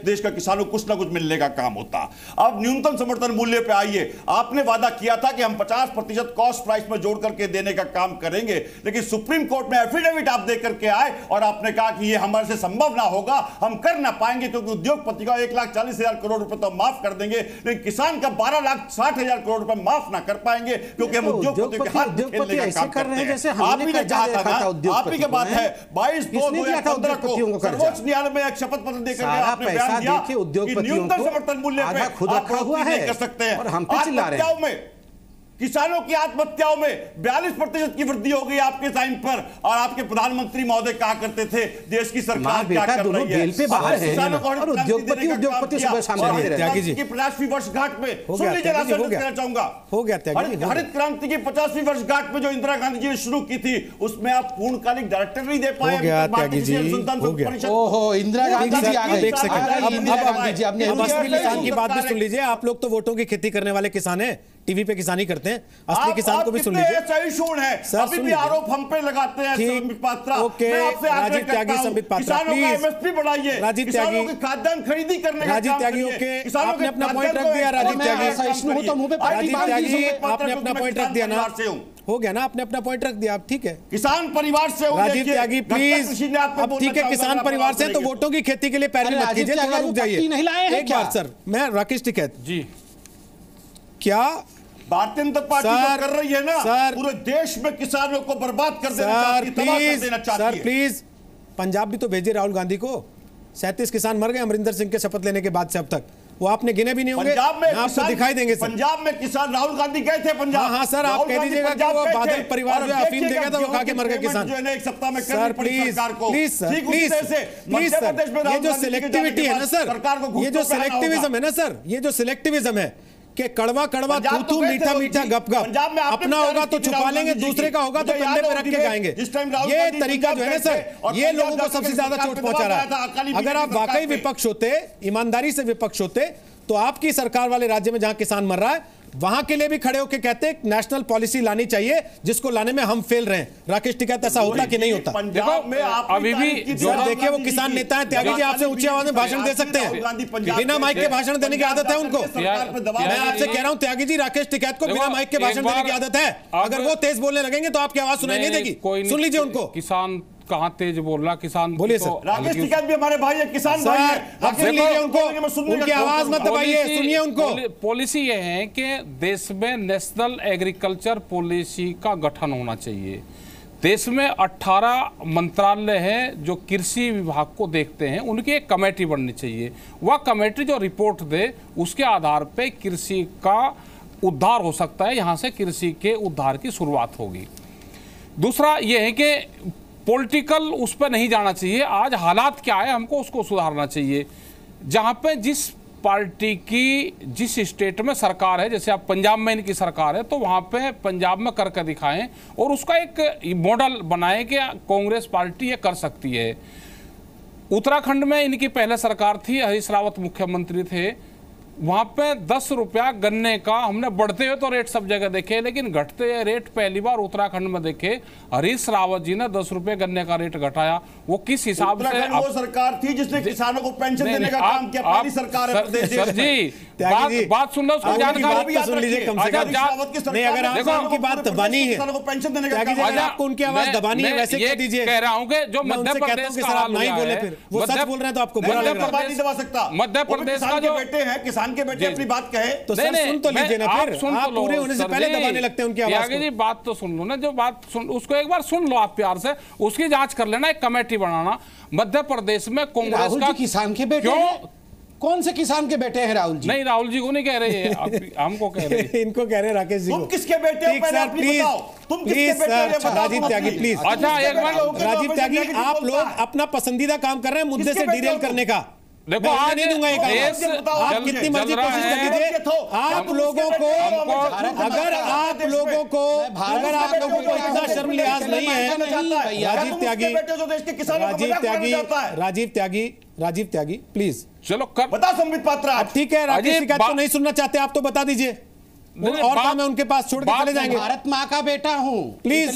Speaker 9: देश का किसानों को कुछ ना कुछ मिलने का काम होता। अब न्यूनतम समर्थन मूल्य पे आइए। आपने वादा किया था कि हम 50% कॉस्ट प्राइस में जोड़ करके देने का काम करेंगे, लेकिन सुप्रीम कोर्ट में एफिडेविट आप देकर के आए और आपने कहा कि यह हमारे से संभव ना होगा, हम कर ना पाएंगे, क्योंकि उद्योगपति का 1,40,000 40,000 करोड़ रुपए तो माफ कर देंगे, लेकिन किसान का 12,60,000 करोड़ रुपए माफ ना कर पाएंगे, क्योंकि हम उद्योगपतियों के हाथ में खेलने का काम करते हैं। आप ही ने कहा था ना, आप ही के बात है 22/2/2015 को सर्वोच्च न्यायालय में एक शपथ पत्र देकर आपने बयान दिया कि न्यूनतम समर्थन मूल्य पे आप बढ़ोतरी नहीं कर सकते हैं। आत्महत्याओं में, किसानों की आत्महत्याओं में 42% की वृद्धि हो गई आपके टाइम पर, और आपके प्रधानमंत्री महोदय कहा करते थे देश की सरकार क्या कर रही है। किसानों को उद्योगपति की 50वीं वर्षगांठ में सुन लीजिए, कहना चाहूंगा,
Speaker 1: हो गया
Speaker 9: हरित क्रांति की 50वीं वर्षगांठ में जो इंदिरा गांधी जी ने शुरू की थी, उसमें आप पूर्णकालिक डायरेक्टर नहीं दे पाए।
Speaker 1: किसान की बात भी सुन लीजिए। आप लोग तो वोटों की खेती करने वाले किसान हैं, टीवी पे किसानी करते हैं, असली किसान को भी सुन लीजिए।
Speaker 9: सहिष्णु है, अभी भी आरोप हम पे लगाते हैं संबित पात्रा। मैं आपसे आग्रह करता हूं, किसानों का एमएसपी बढ़ाइए, किसानों की खाद्यान्न खरीदी करने का
Speaker 1: राजीव त्यागी, किसानों ने अपना पॉइंट रख दिया। राजीव त्यागी, आपने अपना पॉइंट रख दिया ना, हो गया ना, आपने अपना पॉइंट रख दिया, आप ठीक है।
Speaker 9: किसान परिवार से
Speaker 1: राजीव त्यागी प्लीज, अब ठीक है, किसान परिवार से तो वोटों की खेती के लिए पैरवी मत कीजिए, थोड़ा रुक जाइए एक बार। सर मैं राकेश टिकैत जी, क्या
Speaker 9: भारतीय जनता पार्टी जो कर रही है ना, पूरे देश में किसानों को बर्बाद कर देना चाहती है, तबाह कर देना चाहती है।
Speaker 1: सर प्लीज, पंजाब भी तो भेजिए राहुल गांधी को। 37 किसान मर गए अमरिंदर सिंह के शपथ लेने के बाद से अब तक, वो आपने गिने भी नहीं होंगे।
Speaker 9: पंजाब में
Speaker 1: आपको दिखाई देंगे सर।
Speaker 9: पंजाब में किसान, राहुल गांधी गए थे पंजाब।
Speaker 1: हाँ सर, आप कह दीजिएगा कि वो बादल परिवार जो अफीम देगा था वो खा के मर गए किसान।
Speaker 9: जो है एक सप्ताह में
Speaker 1: sir please please sir, please sir, ये जो सिलेक्टिविटी है ना सर, ये जो सिलेक्टिविज्म है ना सर, ये जो सिलेक्टिविज्म है कि कड़वा कड़वा तू मीठा मीठा गप गप, अपना होगा तो छुपा लेंगे, दूसरे का होगा तो कंधे पे रख के गाएंगे। ये तरीका जो है ना सर, ये लोगों को सबसे ज्यादा चोट पहुंचा रहा है। अगर आप वाकई विपक्ष होते, ईमानदारी से विपक्ष होते, तो आपकी सरकार वाले राज्य में जहां किसान मर रहा है, वहां के लिए भी खड़े होकर कहते हैं नेशनल पॉलिसी लानी चाहिए, जिसको लाने में हम फेल रहे हैं। राकेश टिकैत, ऐसा होता कि नहीं होता?
Speaker 9: पंजाब में
Speaker 11: अभी भी
Speaker 1: देखिए, वो किसान नेता है, त्यागी जी आपसे ऊंची आवाज में भाषण दे सकते हैं, बिना माइक के भाषण देने की आदत है उनको। मैं आपसे कह रहा हूं त्यागी जी, राकेश टिकैत को बिना माइक के भाषण देने की आदत है। अगर वो तेज बोलने लगेंगे तो आपकी आवाज सुनाई नहीं देगी। सुन लीजिए उनको।
Speaker 11: किसान कहां तेज बोल रहा, किसान
Speaker 1: बोलिए सर।
Speaker 9: राकेश टिकैत भी हमारे भाई है, किसान भाई है,
Speaker 1: सुन लीजिए उनको, उनकी आवाज मत दबाइए, सुनिए उनको।
Speaker 11: पॉलिसी ये है कि देश में नेशनल एग्रीकल्चर पॉलिसी का गठन होना चाहिए। देश में 18 मंत्रालय हैं जो कृषि विभाग को देखते हैं, उनकी एक कमेटी बननी चाहिए। वह कमेटी जो रिपोर्ट दे, उसके आधार पर कृषि का उद्धार हो सकता है, यहाँ से कृषि के उद्धार की शुरुआत होगी। दूसरा ये है कि पॉलिटिकल उस पर नहीं जाना चाहिए। आज हालात क्या है, हमको उसको सुधारना चाहिए। जहाँ पे जिस पार्टी की जिस स्टेट में सरकार है, जैसे आप पंजाब में इनकी सरकार है, तो वहाँ पे पंजाब में करके दिखाएं और उसका एक मॉडल बनाएं कि कांग्रेस पार्टी ये कर सकती है। उत्तराखंड में इनकी पहले सरकार थी, हरीश रावत मुख्यमंत्री थे, वहाँ पे 10 रुपया गन्ने का हमने बढ़ते हुए तो रेट सब जगह देखे, लेकिन घटते हुए रेट पहली बार उत्तराखंड में देखे। हरीश रावत जी ने 10 रुपए गन्ने का रेट घटाया। वो किस हिसाब से?
Speaker 9: वो सरकार थी जिसने किसानों को पेंशन देने का काम किया, पहली सरकार है प्रदेश
Speaker 11: सर जी। बात सुन लो, उसको जानकारी
Speaker 1: सुन लीजिए कम से कम। नहीं, अगर आप उनकी बात दबानी है,
Speaker 9: पेंशन देने का
Speaker 1: आपको उनकी आवाज दबानी है, वैसे कह दीजिए।
Speaker 11: कह रहा हूँ कि जो मध्य प्रदेश का हाल
Speaker 1: नहीं बोले, फिर वो सच बोल रहे हैं तो आपको बुरा लग रहा है।
Speaker 9: नहीं दबा सकता।
Speaker 11: मध्य प्रदेश का जो
Speaker 9: बेटे हैं, किसान के बेटे अपनी बात कहे
Speaker 1: तो सर सुन तो लीजिए ना, फिर आप पूरे होने से पहले दबाने लगते हैं उनकी आवाज को।
Speaker 11: जी बात तो सुन लो ना, जो बात सुन उसको एक बार सुन लो आप प्यार से, उसकी जांच कर लेना, एक कमेटी बनाना। मध्य प्रदेश में कांग्रेस का
Speaker 8: किसान के बेटे क्यों? कौन से किसान के बेटे हैं राहुल जी?
Speaker 11: नहीं, राहुल जी को नहीं कह रहे हैं, हमको कह रहे हैं।
Speaker 1: इनको कह रहे हैं राकेश जी।
Speaker 9: तुम किसके बेटे हो पहले आप बताओ। तुम किसके बेटे हो?
Speaker 1: राजीव त्यागी प्लीज।
Speaker 11: अच्छा एक बार
Speaker 1: राजीव त्यागी, आप लोग अपना पसंदीदा काम कर रहे हैं मुद्दे से डिरेल करने का।
Speaker 11: देखो आज
Speaker 1: नहीं दूंगा एक आप कितनी मर्जी कोशिश कर लीजिए। आप लोगों को अगर आप लोगों को इतना शर्म लिहाज नहीं है, राजीव त्यागी प्लीज
Speaker 11: चलो कर
Speaker 9: बता संबित पात्रा।
Speaker 1: ठीक है, राकेश टिकैत को नहीं सुनना चाहते आप तो बता दीजिए, और काम है उनके पास, छोड़ के चले जाएंगे।
Speaker 8: भारत माँ का बेटा हूँ
Speaker 1: प्लीज।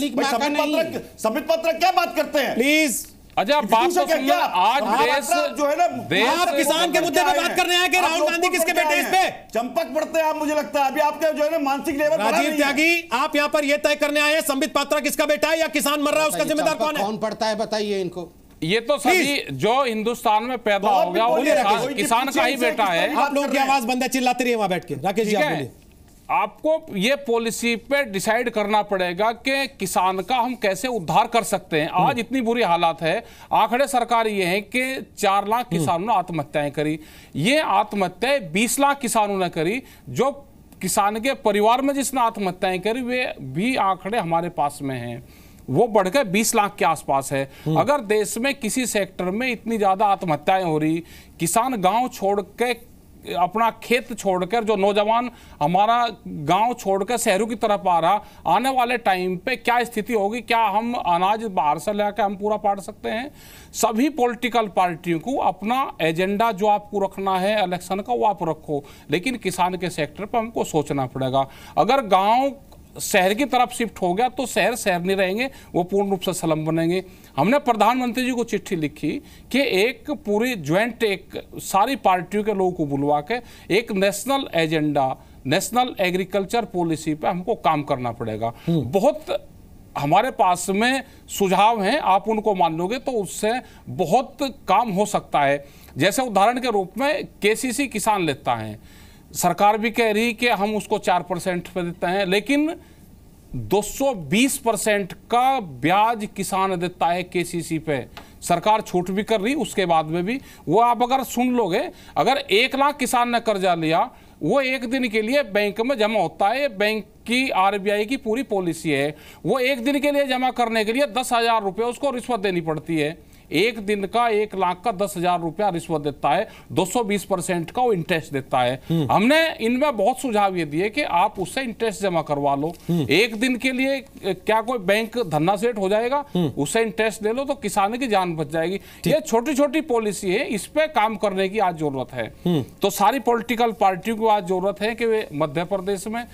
Speaker 9: संबित पात्रा क्या बात करते हैं
Speaker 1: प्लीज?
Speaker 11: अच्छा बात तो सुन लो, आज देश
Speaker 9: जो है ना,
Speaker 1: आप किसान के मुद्दे पे बात करने आए कि राहुल गांधी किसके बेटे इस पे
Speaker 9: चंपक पड़ते हैं आप, मुझे लगता है अभी आपके जो है ना मानसिक लेवल।
Speaker 1: राजीव त्यागी, आप यहाँ पर यह तय करने आए हैं संबित पात्रा किसका बेटा है या किसान मर रहा है उसका जिम्मेदार कौन है?
Speaker 8: कौन पड़ता है बताइए इनको।
Speaker 11: ये तो सभी जो हिंदुस्तान में पैदा हो गया वो किसान का ही बेटा है।
Speaker 1: आप लोगों की आवाज बंद है, चिल्लाते रहिए वहां बैठ के। राकेश जी आप बोलिए।
Speaker 11: आपको ये पॉलिसी पे डिसाइड करना पड़ेगा कि किसान का हम कैसे उद्धार कर सकते हैं। आज इतनी बुरी हालात है, आंकड़े सरकार ये है कि 4 लाख किसानों ने आत्महत्याएं करी। ये आत्महत्याएं 20 लाख किसानों ने करी। जो किसान के परिवार में जिसने आत्महत्याएं करी वे भी आंकड़े हमारे पास में हैं, वो बढ़कर 20 लाख के आसपास है। अगर देश में किसी सेक्टर में इतनी ज्यादा आत्महत्याएं हो रही, किसान गांव छोड़ के अपना खेत छोड़कर, जो नौजवान हमारा गांव छोड़कर शहरों की तरफ आ रहा, आने वाले टाइम पे क्या स्थिति होगी? क्या हम अनाज बाहर से लेकर हम पूरा पाट सकते हैं? सभी पॉलिटिकल पार्टियों को अपना एजेंडा जो आपको रखना है इलेक्शन का वो आप रखो, लेकिन किसान के सेक्टर पर हमको सोचना पड़ेगा। अगर गाँव शहर की तरफ शिफ्ट हो गया तो शहर शहर नहीं रहेंगे, वो पूर्ण रूप से स्लम बनेंगे। हमने प्रधानमंत्री जी को चिट्ठी लिखी कि एक पूरी ज्वाइंट, एक सारी पार्टियों के लोगों को बुलवा के एक national agenda, national agriculture policy पे हमको काम करना पड़ेगा। बहुत हमारे पास में सुझाव हैं, आप उनको मान लोगे तो उससे बहुत काम हो सकता है। जैसे उदाहरण के रूप में केसीसी किसान लेता है, सरकार भी कह रही कि हम उसको 4% पे देते हैं, लेकिन 220% का ब्याज किसान देता है केसीसी पे। सरकार छूट भी कर रही, उसके बाद में भी वो आप अगर सुन लोगे, अगर 1 लाख किसान ने कर्जा लिया, वो 1 दिन के लिए बैंक में जमा होता है। बैंक की आरबीआई की पूरी पॉलिसी है, वो 1 दिन के लिए जमा करने के लिए 10,000 रुपये उसको रिश्वत देनी पड़ती है। 1 दिन का 1 लाख का 10,000 रुपया रिश्वत देता है, 220% का वो इंटरेस्ट देता है। हमने इनमें बहुत सुझाव ये दिए कि आप उससे इंटरेस्ट जमा करवा लो। 1 दिन के लिए क्या कोई बैंक धन्ना सेठ हो जाएगा? उससे इंटरेस्ट ले लो तो किसान की जान बच जाएगी। ये छोटी छोटी पॉलिसी है, इस पे काम करने की आज जरूरत है। तो सारी पॉलिटिकल पार्टियों को आज जरूरत है कि वे मध्य प्रदेश में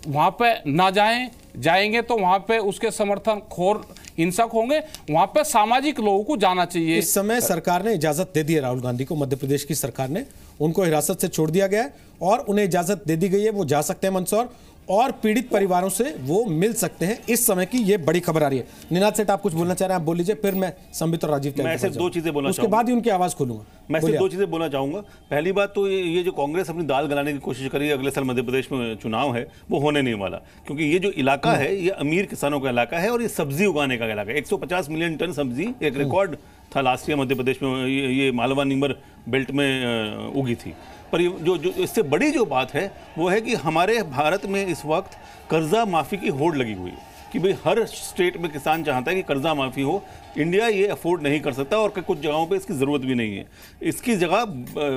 Speaker 11: वहां पे ना जाएंगे तो वहां पे उसके समर्थन खोर हिंसक होंगे, वहां पे सामाजिक लोगों को जाना चाहिए।
Speaker 1: इस समय सरकार ने इजाजत दे दी है राहुल गांधी को, मध्य प्रदेश की सरकार ने उनको हिरासत से छोड़ दिया गया है और उन्हें इजाजत दे दी गई है, वो जा सकते हैं मंदसौर और पीड़ित परिवारों से वो मिल सकते हैं। इस समय की ये बड़ी खबर आ रही है। निनाद सेठ आप कुछ बोलना चाह रहे हैं, आप बोल लीजिए, फिर मैं संबित और राजीव
Speaker 12: मैं सिर्फ 2 चीजें बोलना
Speaker 1: उसके बाद ही उनकी आवाज खोलूंगा।
Speaker 12: मैं सिर्फ 2 चीजें बोलना चाहूंगा। पहली बात तो ये जो कांग्रेस अपनी दाल गलाने की कोशिश करी, अगले साल मध्य प्रदेश में चुनाव है, वो होने नहीं वाला, क्योंकि ये जो इलाका है ये अमीर किसानों का इलाका है और ये सब्जी उगाने का इलाका है। 150 मिलियन टन सब्जी एक रिकॉर्ड था लास्ट ईयर मध्य प्रदेश में, ये मालवा नीमर बेल्ट में उगी थी। पर जो इससे बड़ी जो बात है वो है कि हमारे भारत में इस वक्त कर्जा माफी की होड़ लगी हुई है कि भाई हर स्टेट में किसान चाहता है कि कर्जा माफी हो। इंडिया ये अफोर्ड नहीं कर सकता और कुछ जगहों पे इसकी ज़रूरत भी नहीं है। इसकी जगह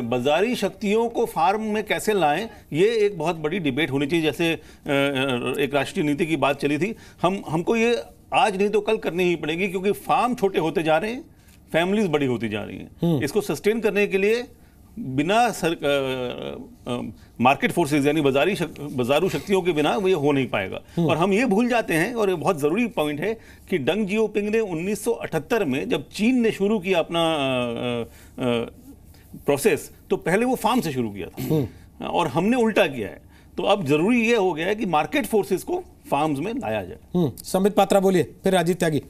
Speaker 12: बाजारी शक्तियों को फार्म में कैसे लाएं, ये एक बहुत बड़ी डिबेट होनी चाहिए। जैसे एक राष्ट्रीय नीति की बात चली थी, हमको ये आज नहीं तो कल करनी ही पड़ेगी, क्योंकि फार्म छोटे होते जा रहे हैं, फैमिलीज बड़ी होती जा रही हैं। इसको सस्टेन करने के लिए बिना मार्केट फोर्सेस यानी बाजारू शक्तियों के बिना ये हो नहीं पाएगा। और हम ये भूल जाते हैं, और ये बहुत ज़रूरी पॉइंट है, कि डंग जियोपिंग ने 1978 में जब चीन ने शुरू किया अपना प्रोसेस, तो पहले वो फार्म से शुरू किया था और हमने उल्टा किया है। तो अब जरूरी ये हो गया है कि मार्केट फोर्सेस को फार्म्स में लाया जाए।
Speaker 1: संबित पात्रा बोलिए, फिर राजीव त्यागी।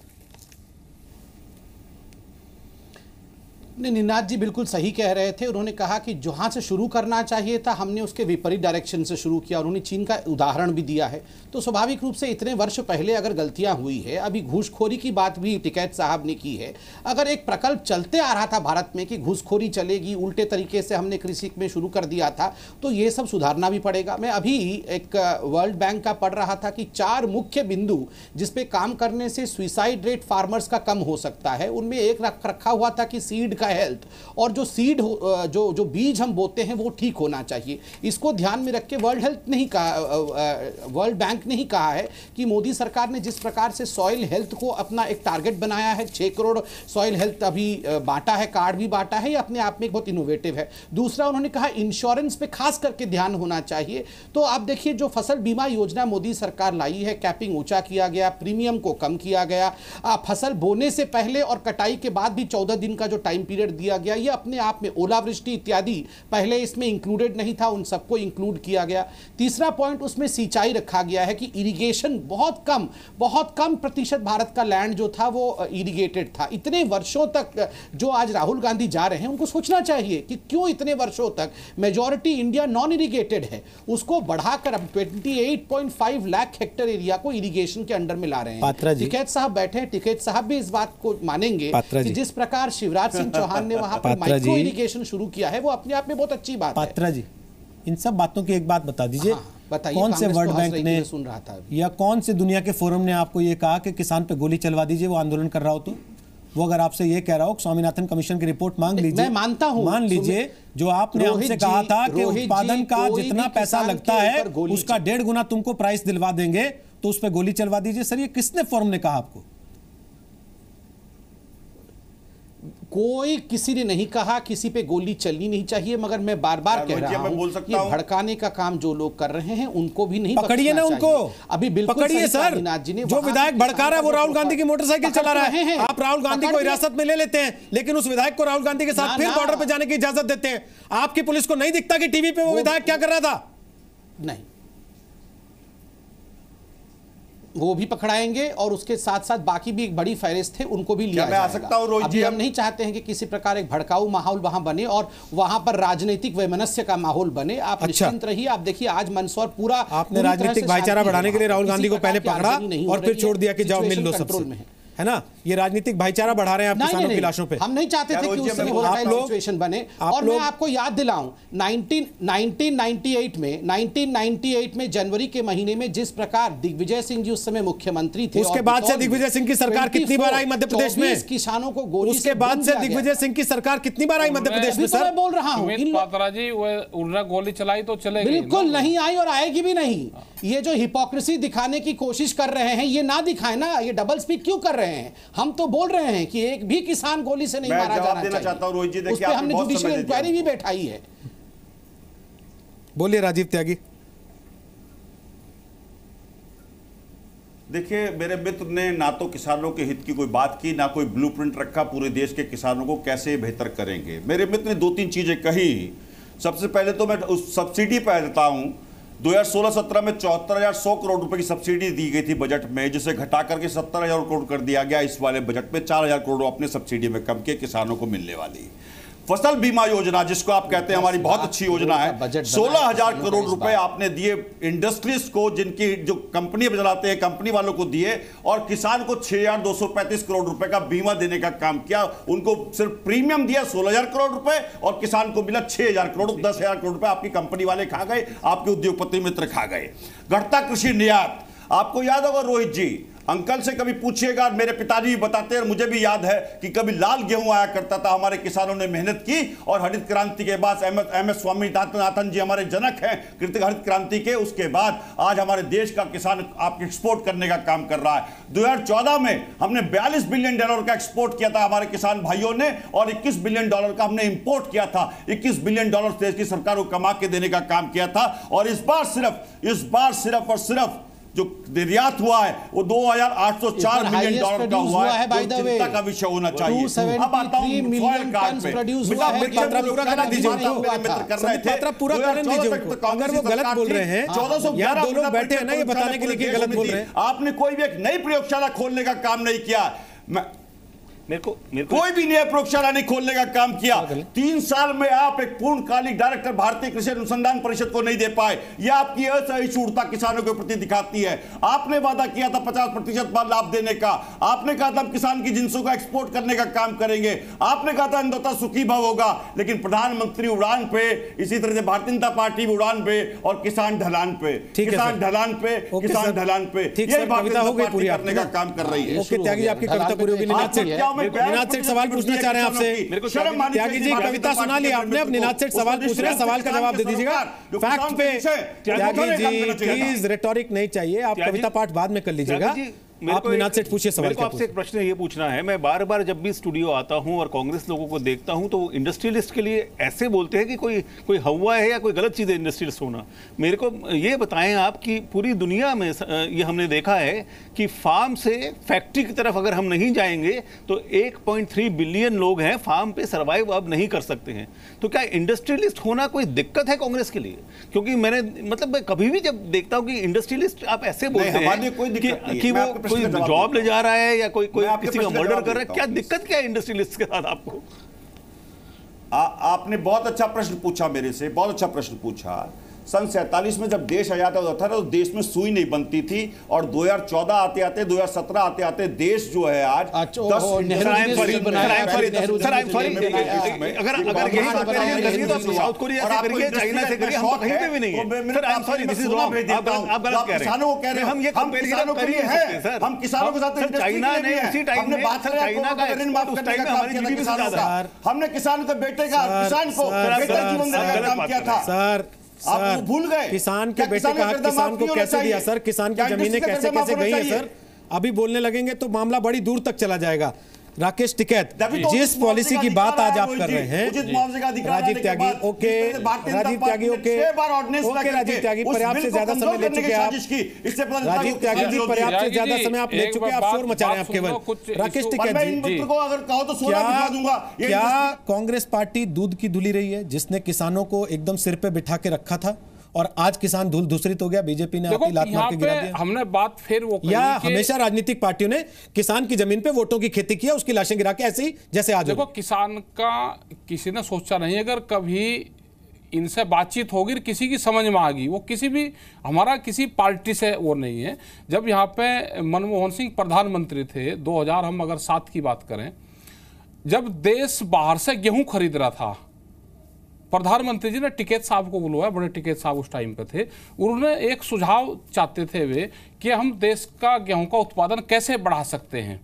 Speaker 8: निनाद जी बिल्कुल सही कह रहे थे। उन्होंने कहा कि जहां से शुरू करना चाहिए था हमने उसके विपरीत डायरेक्शन से शुरू किया। उन्होंने चीन का उदाहरण भी दिया है। तो स्वाभाविक रूप से इतने वर्ष पहले अगर गलतियां हुई है, अभी घूसखोरी की बात भी टिकैत साहब ने की है। अगर एक प्रकल्प चलते आ रहा था भारत में कि घूसखोरी चलेगी, उल्टे तरीके से हमने कृषि में शुरू कर दिया था, तो ये सब सुधारना भी पड़ेगा। मैं अभी एक वर्ल्ड बैंक का पढ़ रहा था कि 4 मुख्य बिंदु जिसपे काम करने से सुसाइड रेट फार्मर्स का कम हो सकता है। उनमें एक रखा हुआ था कि सीड का हेल्थ, और जो सीड जो बीज हम बोते हैं वो ठीक होना चाहिए। इसको ध्यान में रख के वर्ल्ड हेल्थ नहीं कहा, वर्ल्ड बैंक ने ही कहा है कि मोदी सरकार ने जिस प्रकार से सॉइल हेल्थ को अपना एक टारगेट बनाया है, 6 करोड़ सॉइल हेल्थ अभी बांटा है, कार्ड भी बांटा है, ये अपने आप में बहुत इनोवेटिव है। दूसरा उन्होंने कहा इंश्योरेंस पे खास करके ध्यान होना चाहिए। तो आप देखिए जो फसल बीमा योजना मोदी सरकार लाई है, कैपिंग ऊंचा किया गया, प्रीमियम को कम किया गया, फसल बोने से पहले और कटाई के बाद भी 14 दिन का जो टाइम पीरियड पीरियड दिया गया, ये अपने आप में ओलावृष्टि इत्यादि पहले इसमें इंक्लूडेड नहीं था, उन सबको इंक्लूड किया गया। तीसरा पॉइंट उसमें सिंचाई रखा गया है कि इरिगेशन बहुत कम प्रतिशत भारत का लैंड जो था वो इरिगेटेड था। इतने वर्षों तक जो आज राहुल गांधी जा रहे हैं उनको सोचना चाहिए कि क्यों इतने वर्षों तक मेजॉरिटी इंडिया नॉन इरिगेटेड है, उसको बढ़ाकर अब 28.5 लाख हेक्टेयर एरिया को इरिगेशन के अंडर में ला रहे हैं। टिकैत साहब बैठे हैं, टिकैत साहब भी इस बात को मानेंगे कि जिस प्रकार शिवराज सिंह चौहान ने वहां पर माइक्रो इरिगेशन शुरू किया है वो अपने आप में बहुत अच्छी बात है।
Speaker 1: पात्रा जी, इन सब बातों की एक बात बता दीजिए, कौन से वर्ल्ड बैंक ने
Speaker 8: सुन रहा था
Speaker 1: या कौन से दुनिया के फोरम ने आपको ये कहा कि किसान पे गोली चलवा दीजिए वो आंदोलन कर रहा हो? तो वो अगर आपसे ये कह रहा हो स्वामीनाथन कमीशन की रिपोर्ट मांग लीजिए,
Speaker 8: मैं मानता हूं,
Speaker 1: मान लीजिए जो आपने हमसे कहा था कि उत्पादन का जितना पैसा लगता है उसका 1.5 गुना तुमको प्राइस दिलवा देंगे, तो उस पर गोली चलवा दीजिए। सर ये किसने फोरम ने कहा आपको?
Speaker 8: कोई किसी ने नहीं कहा किसी पे गोली चलनी नहीं चाहिए, मगर मैं बार बार कह रहा हूं कि भड़काने का काम जो लोग कर रहे हैं उनको भी नहीं
Speaker 1: पकड़िए ना उनको,
Speaker 8: अभी बिल्कुल
Speaker 1: पकड़िए सर। जो विधायक भड़का रहा है वो राहुल गांधी की मोटरसाइकिल चला रहा है, आप राहुल गांधी को हिरासत में ले लेते हैं, लेकिन उस विधायक को राहुल गांधी के साथ फिर बॉर्डर पर जाने की इजाजत देते हैं। आपकी पुलिस को नहीं दिखता कि टीवी पे वो विधायक क्या कर रहा था?
Speaker 8: नहीं, वो भी पकड़ाएंगे और उसके साथ साथ बाकी भी एक बड़ी फहरिस्त थे उनको भी लिया जाएगा। अभी हम नहीं चाहते हैं कि किसी प्रकार एक भड़काऊ माहौल वहां बने और वहां पर राजनीतिक वैमनस्य का माहौल बने। आप निश्चिंत रहिए। आप देखिए आज मंदसौर पूरा
Speaker 1: आपने राजनीतिक भाईचारा बढ़ाने के लिए राहुल गांधी को पहले पकड़ा और फिर छोड़ दिया कि जाओ मिल लो सबसे, है ना? ये राजनीतिक भाईचारा बढ़ा रहे हैं आप किसानों की लाशों पे।
Speaker 8: हम नहीं चाहते थे कि उससे वोलेटाइल सिचुएशन बने। और मैं आपको याद दिलाऊं 1998 में जनवरी के महीने में जिस प्रकार दिग्विजय सिंह जी उस समय मुख्यमंत्री थे,
Speaker 1: उसके बाद से दिग्विजय सिंह की सरकार कितनी बार आई मध्य प्रदेश में?
Speaker 8: किसानों को गोली,
Speaker 1: उसके बाद से दिग्विजय सिंह की सरकार कितनी बार आई मध्य प्रदेश में? सर
Speaker 8: मैं बोल रहा हूं
Speaker 11: पात्रा जी, उन्होंने गोली चलाई तो चलेगी,
Speaker 8: बिल्कुल नहीं आई और आएगी भी नहीं। ये जो हिपोक्रेसी दिखाने की कोशिश कर रहे हैं ये ना दिखाए ना, ये डबल स्पीक क्यों कर रहे हैं? हम तो बोल रहे हैं कि एक भी किसान गोली से नहीं मारा जाना चाहिए। उस पे हमने जुडिशियल इंक्वायरी भी बैठाई है।
Speaker 1: बोलिए राजीव त्यागी।
Speaker 9: देखिए, मेरे मित्र ने ना तो किसानों के हित की कोई बात की, ना कोई ब्लूप्रिंट रखा पूरे देश के किसानों को कैसे बेहतर करेंगे। मेरे मित्र ने 2-3 चीजें कही। सबसे पहले तो मैं उस सब्सिडी पर देता हूं। 2016-17 में 74,100 करोड़ रुपए की सब्सिडी दी गई थी बजट में, जिसे घटा करके 70,000 करोड़ कर दिया गया। इस वाले बजट में 4,000 करोड़ अपने सब्सिडी में कम के किसानों को मिलने वाली फसल बीमा योजना, जिसको आप कहते हैं हमारी बहुत अच्छी योजना है, 16,000 करोड़ रुपए आपने दिए इंडस्ट्रीज को, जिनकी जो कंपनी चलाते हैं कंपनी वालों को दिए, और किसान को 6,235 करोड़ रुपए का बीमा देने का काम किया। उनको सिर्फ प्रीमियम दिया 16,000 करोड़ रुपए और किसान को मिला 6,000 करोड़। 10,000 करोड़ रुपए आपकी कंपनी वाले खा गए, आपके उद्योगपति मित्र खा गए। घटता कृषि निर्यात, आपको याद होगा रोहित जी, अंकल से कभी पूछिएगा, मेरे पिताजी भी बताते हैं और मुझे भी याद है कि कभी लाल गेहूं आया करता था। हमारे किसानों ने मेहनत की और हरित क्रांति के बाद एम.एस. स्वामीनाथन जी हमारे जनक हैं हरित क्रांति के। उसके बाद आज हमारे देश का किसान आप एक्सपोर्ट करने का काम कर रहा है। 2014 में हमने $42 बिलियन का एक्सपोर्ट किया था हमारे किसान भाइयों ने, और $21 बिलियन का हमने इंपोर्ट किया था। $21 बिलियन देश की सरकार को कमा के देने का काम किया था। और इस बार सिर्फ और सिर्फ जो निर्यात हुआ है वो $2,804 मिलियन का हुआ है, जो चिंता का विषय होना चाहिए। अब आता हूं फॉयल कार्ड पे,
Speaker 1: पूरा करने दीजिए उनको, पूरा करने दीजिए उनको। अगर वो गलत बोल रहे हैं, 1411 दो लोग बैठे हैं ना ये बताने के लिए कि गलत बोल रहे हैं।
Speaker 9: आपने कोई भी एक नई प्रयोगशाला खोलने का काम नहीं किया। कोई भी नया प्रयोगशाला नहीं खोलने का काम किया। 3 साल में आप एक पूर्णकालिक डायरेक्टर भारतीय कृषि अनुसंधान परिषद को नहीं दे पाए। यह आपकी असहिष्णुता किसानों के प्रति दिखाती है। आपने वादा किया था 50% लाभ देने का। आपने कहा था हम किसान की जिंसों का एक्सपोर्ट करने का काम करेंगे। आपने कहा था अन्नदाता सुखी भव होगा, लेकिन प्रधानमंत्री उड़ान पे, इसी तरह से भारतीय जनता पार्टी भी उड़ान पे और किसान ढलान पे, किसान ढलान पे, किसान ढलान पे, यही भारतीय जनता पार्टी करने का काम कर रही है।
Speaker 1: ओके त्यागी जी, आपकी कविता पूरी होगी। निनाद सेठ सवाल पूछना चाह रहे हैं आपसे। त्यागी जी कविता सुना लिया आपने, अब निनाद सेठ सवाल पूछ रहे हैं, सवाल का जवाब दे दीजिएगा फैक्ट पे। त्यागी जी प्लीज रेटोरिक नहीं चाहिए, आप कविता पाठ बाद में कर लीजिएगा। आप मीनाज सेठ पूछिए सवाल।
Speaker 12: मेरे को आपसे एक प्रश्न ये पूछना है, मैं बार बार जब भी स्टूडियो आता हूं और कांग्रेस लोगों को देखता हूं तो इंडस्ट्रियलिस्ट के लिए ऐसे बोलते हैं कि कोई हवा है या कोई गलत चीज़ है इंडस्ट्रियलिस्ट होना। मेरे को ये बताएं आप कि पूरी दुनिया में ये हमने देखा है कि फार्म से फैक्ट्री की तरफ अगर हम नहीं जाएंगे तो 1.3 बिलियन लोग हैं फार्म पे सर्वाइव अब नहीं कर सकते हैं। तो क्या इंडस्ट्रियलिस्ट होना कोई दिक्कत है कांग्रेस के लिए? क्योंकि मैंने मतलब मैं कभी भी जब देखता हूं कि इंडस्ट्रियलिस्ट आप ऐसे बोलते हैं कि वो कोई जॉब ले जा रहा है या कोई किसी का मर्डर कर रहा है, क्या दिक्कत क्या है इंडस्ट्रियलिस्ट के साथ आपको?
Speaker 9: आपने बहुत अच्छा प्रश्न पूछा मेरे से, बहुत अच्छा प्रश्न पूछा। सन 47 में जब देश आजाद होता था तो देश में सुई नहीं बनती थी, और 2014 आते आते 2017 आते आते देश जो है आज
Speaker 12: साउथ कोरिया से करिए, चाइना से करिए, हम कहीं पे भी नहीं है sir. I am sorry, this is wrong, आप गलत कह रहे हैं।
Speaker 9: किसानों को कह रहे हैं हम ये कंपैरिजन कर रहे हैं सर, हम किसानों के साथ
Speaker 12: चाइना ने उसी टाइम में चाइना का ऋण माफ करने का हमारी जीडीपी से ज्यादा,
Speaker 9: हमने किसान के बेटे का किसान को बेहतर जीवन देने का काम किया था
Speaker 1: सर।
Speaker 9: आप वो भूल गए?
Speaker 1: किसान के बेटे का हक किसान को कैसे दिया सर? किसान की जमीनें कैसे कैसे गई है सर? अभी बोलने लगेंगे तो मामला बड़ी दूर तक चला जाएगा। राकेश टिकैत, जिस पॉलिसी की बात आज आप कर रहे हैं, राजीव त्यागी, ओके राजीव त्यागी, ओके राजीव त्यागी, पर्याप्त से ज्यादा समय ले चुके आप। राजीव त्यागी जी, पर्याप्त से ज्यादा समय आप ले चुके, आप शोर मचा रहे हैं आप केवल। राकेश टिकैत जी, क्या कांग्रेस पार्टी दूध की धुली रही है जिसने किसानों को एकदम सिर पे बिठा के रखा था और आज किसान धूल दूसरित हो गया? बीजेपी ने अपनी लात मार के गिरा दिया।
Speaker 11: हमने बात फिर वो
Speaker 1: या हमेशा राजनीतिक पार्टियों ने किसान की जमीन पे वोटों की खेती किया, उसकी लाशें गिरा के, ऐसे ही जैसे आज।
Speaker 11: देखो, किसान का किसी ने सोचा नहीं, अगर कभी इनसे बातचीत होगी, किसी की समझ में आ गई, वो किसी भी हमारा किसी पार्टी से वो नहीं है। जब यहाँ पे मनमोहन सिंह प्रधानमंत्री थे 2000, हम अगर 7 की बात करें, जब देश बाहर से गेहूं खरीद रहा था, प्रधानमंत्री जी ने टिकैत साहब को बुलवाया, बड़े टिकैत साहब उस टाइम पे थे। उन्होंने एक सुझाव चाहते थे वे कि हम देश का गेहूं का उत्पादन कैसे बढ़ा सकते हैं।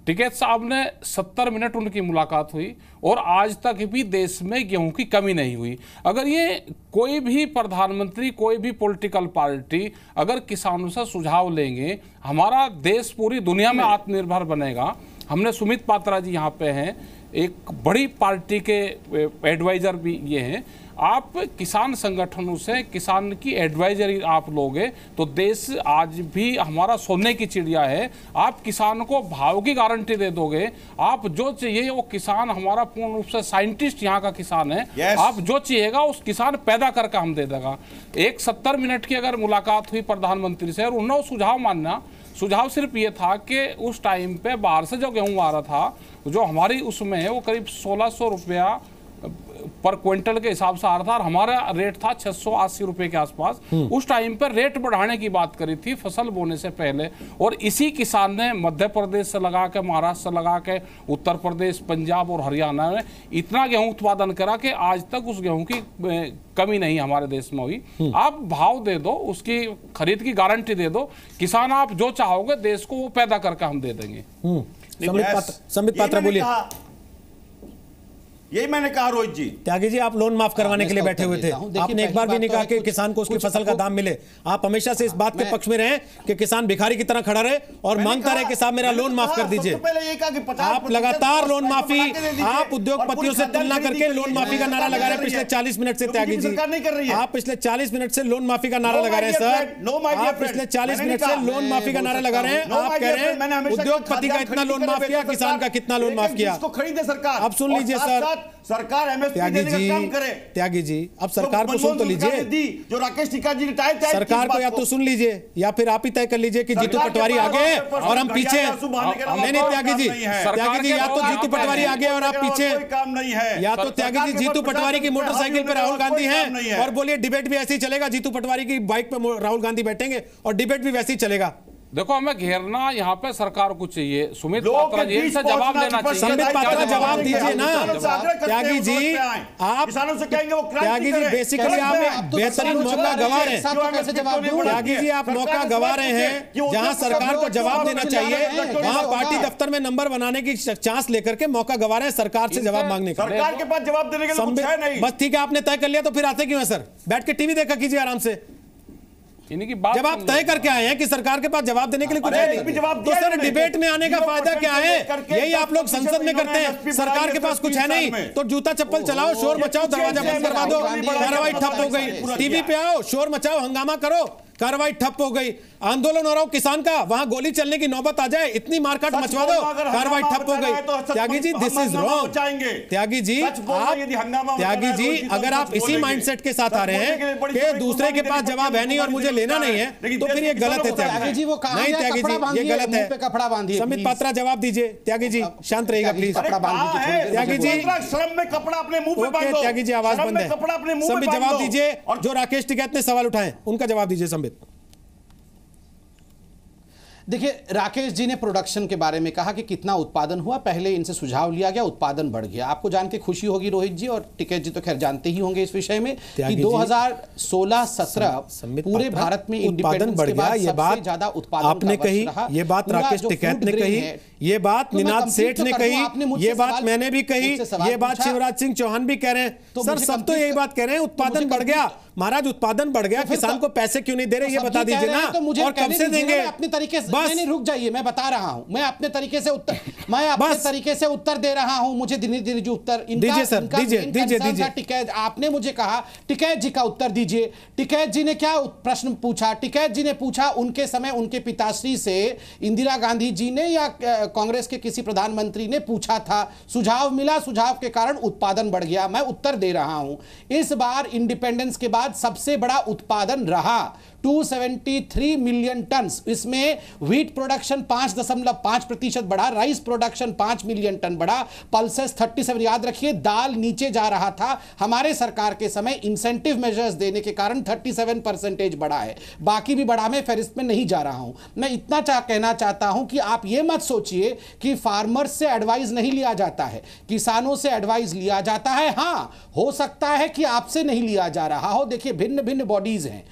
Speaker 11: टिकैत साहब ने 70 मिनट उनकी मुलाकात हुई और आज तक भी देश में गेहूं की कमी नहीं हुई। अगर ये कोई भी प्रधानमंत्री, कोई भी पॉलिटिकल पार्टी अगर किसानों से सुझाव लेंगे, हमारा देश पूरी दुनिया में आत्मनिर्भर बनेगा। हमने सुमित पात्रा जी यहाँ पे हैं, एक बड़ी पार्टी के एडवाइजर भी ये हैं। आप किसान संगठनों से किसान की एडवाइजरी आप लोगे तो देश आज भी हमारा सोने की चिड़िया है। आप किसान को भाव की गारंटी दे दोगे, आप जो चाहिए वो किसान हमारा पूर्ण रूप से साइंटिस्ट यहाँ का किसान है। yes. आप जो चाहिएगा उस किसान पैदा करके हम दे देगा। एक 70 मिनट की अगर मुलाकात हुई प्रधानमंत्री से और उन्होंने सुझाव मानना, सुझाव सिर्फ ये था कि उस टाइम पे बाहर से जो गेहूं आ रहा था, जो हमारी उसमें है वो करीब 1600 रुपया पर क्विंटल के हिसाब से आ रहा था और हमारा रेट था 680 रुपए के आसपास। उस टाइम पर रेट बढ़ाने की बात करी थी फसल बोने से पहले, और इसी किसान ने मध्य प्रदेश से लगा के, महाराष्ट्र से लगा के, उत्तर प्रदेश, पंजाब और हरियाणा में इतना गेहूं उत्पादन करा कि आज तक उस गेहूं की कमी नहीं हमारे देश में हुई। आप भाव दे दो, उसकी खरीद की गारंटी दे दो, किसान आप जो चाहोगे देश को वो पैदा करके हम दे देंगे।
Speaker 1: संबित पात्रा बोलिए।
Speaker 9: यही मैंने कहा रोहित जी।
Speaker 1: त्यागी जी, आप लोन माफ करवाने के लिए बैठे हुए थे, आपने एक बार भी नहीं कहा कि किसान को उसकी फसल का दाम मिले। आप हमेशा से इस बात के पक्ष में रहे कि किसान भिखारी की तरह खड़ा रहे और मांगता रहे कि साहब मेरा लोन माफ कर दीजिए। आप लगातार लोन माफी, आप उद्योगपतियों से तुलना करके लोन माफी का नारा लगा रहे हैं पिछले 40 मिनट से। त्यागी जी, आप पिछले 40 मिनट से लोन माफी का नारा लगा रहे हैं सर। आप पिछले 40 मिनट से लोन माफी का नारा लगा रहे हैं। आप कह रहे हैं उद्योगपति का इतना लोन माफ किया, किसान का कितना लोन माफ किया।
Speaker 9: खरीदे सरकार।
Speaker 1: अब सुन लीजिए सर,
Speaker 9: सरकार एमएसपी देने का काम करे।
Speaker 1: त्यागी जी, अब सरकार को सुन तो लीजिए।
Speaker 9: जो राकेश टिकैत जी रिटायर,
Speaker 1: सरकार को या तो सुन लीजिए या फिर आप ही तय कर लीजिए कि जीतू पटवारी आगे और हम पीछे। नहीं नहीं त्यागी जी, या तो जीतू पटवारी आगे और आप पीछे,
Speaker 9: काम नहीं है।
Speaker 1: या तो त्यागी जी जीतू पटवारी की मोटरसाइकिल पे राहुल गांधी हैं और बोलिए डिबेट भी ऐसे ही चलेगा, जीतू पटवारी की बाइक पे राहुल गांधी बैठेंगे और डिबेट भी वैसे ही चलेगा।
Speaker 11: देखो, हमें घेरना यहाँ पे सरकार को चाहिए। सुमित पात्रा जी से जवाब देना चाहिए।
Speaker 1: संबित पात्रा जवाब दीजिए ना। त्यागी जी, आप त्यागी जी बेसिकली आप एक बेहतरीन मौका गंवा रहे हैं। त्यागी जी, आप मौका गंवा रहे हैं। जहां सरकार को जवाब देना चाहिए वहां पार्टी दफ्तर में नंबर बनाने की चांस लेकर के मौका गंवा रहे हैं सरकार से जवाब मांगने का।
Speaker 9: सरकार के पास जवाब देने के लिए कुछ है नहीं।
Speaker 1: बस ठीक है, आपने तय कर लिया तो फिर आते क्यों है सर? बैठ के टीवी देखा कीजिए आराम से।
Speaker 11: इन्हीं की बात
Speaker 1: जब आप तय करके आए हैं कि सरकार के पास जवाब देने के लिए कुछ है नहीं, तो सर डिबेट में आने का फायदा क्या है? यही आप लोग संसद में करते हैं, सरकार के पास कुछ है नहीं तो जूता चप्पल चलाओ, शोर मचाओ, दरवाजा बंद करवा दो, कार्रवाई ठप हो गई। टीवी पे आओ, शोर मचाओ, हंगामा करो, कार्रवाई ठप हो गई। आंदोलन हो रहा हो किसान का, वहां गोली चलने की नौबत आ जाए, इतनी मारकाट मचवा दो, कार्रवाई ठप हो गई। Tyagi ji, this is wrong. Tyagi ji, Tyagi ji, अगर आप इसी माइंडसेट के साथ आ रहे हैं कि दूसरे के पास जवाब है नहीं और मुझे लेना नहीं है, तो फिर ये गलत है त्यागी जी। नहीं त्यागी जी, ये गलत है। कपड़ा बांधिए। संबित पात्रा जवाब दीजिए। त्यागी जी शांत रहिएगा प्लीज। त्यागी जी,
Speaker 9: श्रम में कपड़ा अपने मुंह पे बांधो।
Speaker 1: त्यागी जी आवाज बंद है। संबित जवाब दीजिए, जो राकेश टिकैत ने सवाल उठाए उनका जवाब दीजिए संबित।
Speaker 8: देखिए, राकेश जी ने प्रोडक्शन के बारे में कहा कि कितना उत्पादन हुआ, पहले इनसे सुझाव लिया गया, उत्पादन बढ़ गया। आपको जान के खुशी होगी रोहित जी, और टिकैत जी तो खैर जानते ही होंगे इस विषय में कि 2016-17 पूरे भारत में
Speaker 1: उत्पादन बढ़ गया। ये बात
Speaker 8: ज्यादा उत्पादन
Speaker 1: आपने कही, ये बात राकेश टिकैत ने कही, ये बात निनाद सेठ ने कही, ये बात मैंने भी कही, ये बात शिवराज सिंह चौहान भी कह रहे हैं। सर सब तो यही बात कह रहे हैं, उत्पादन बढ़ गया। महाराज उत्पादन बढ़ गया, किसान को पैसे क्यों नहीं दे रहे ये बता दीजिए ना, और कब से देंगे?
Speaker 8: अपने तरीके से नहीं, रुक जाइए, मैं बता रहा हूं, मैं अपने तरीके से उत्तर दे रहा हूं। मुझे धीरे जो उत्तर
Speaker 1: दीजिए सर, दीजिए।
Speaker 8: टिकैत, आपने मुझे कहा टिकैत जी का उत्तर दीजिए। टिकैत जी ने क्या प्रश्न पूछा? टिकैत जी ने पूछा उनके समय उनके पिताश्री से इंदिरा गांधी जी ने या कांग्रेस के किसी प्रधानमंत्री ने पूछा था, सुझाव मिला, सुझाव के कारण उत्पादन बढ़ गया। मैं उत्तर दे रहा हूं, इस बार इंडिपेंडेंस के बाद सबसे बड़ा उत्पादन रहा 273 मिलियन टन। इसमें व्हीट प्रोडक्शन 5.5% बढ़ा, राइस प्रोडक्शन 5 मिलियन टन बढ़ा, पल्सेस 37। याद रखिए, दाल नीचे जा रहा था, हमारे सरकार के समय इंसेंटिव मेजर्स देने के कारण 37% बढ़ा है। बाकी भी बढ़ा, मैं फेरिस्त में नहीं जा रहा हूं। मैं इतना कहना चाहता हूं कि आप ये मत सोचिए कि फार्मर्स से एडवाइस नहीं लिया जाता है, किसानों से एडवाइस लिया जाता है। हां, हो सकता है कि आपसे नहीं लिया जा रहा हो। देखिए, भिन्न भिन्न बॉडीज हैं,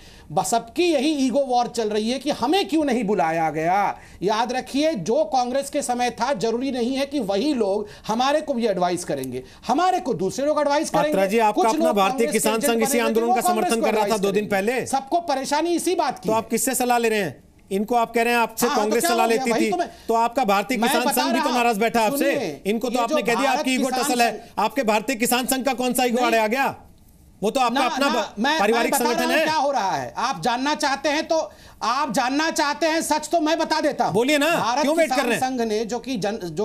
Speaker 8: सबकी यही ईगो वॉर चल रही है कि हमें क्यों नहीं बुलाया गया। याद रखिए, जो कांग्रेस के समय था, जरूरी नहीं है कि वही लोग हमारे को भी एडवाइस करेंगे, हमारे को दूसरे लोग एडवाइस करेंगे।
Speaker 1: जी, आपका अपना भारतीय किसान संघ इसी आंदोलन का समर्थन कर रहा था 2 दिन पहले।
Speaker 8: सबको परेशानी इसी बात की।
Speaker 1: तो आप किससे सलाह ले रहे हैं? इनको आप कह रहे हैं आपसे कांग्रेस सलाह लेती थी, तो आपका भारतीय किसान संघ भी तो नाराज बैठा आपसे। इनको तो आपने कह दिया आपकी ईगो टसल है। आपके भारतीय किसान संघ का कौन सा ईगो आ गया? वो तो आपका अपना पारिवारिक संगठन है।
Speaker 8: क्या हो रहा है आप जानना चाहते हैं तो आप जानना चाहते हैं सच, तो मैं बता देता हूं।
Speaker 1: बोलिए ना, क्यों वेट कर रहे हैं?
Speaker 8: संघ ने जो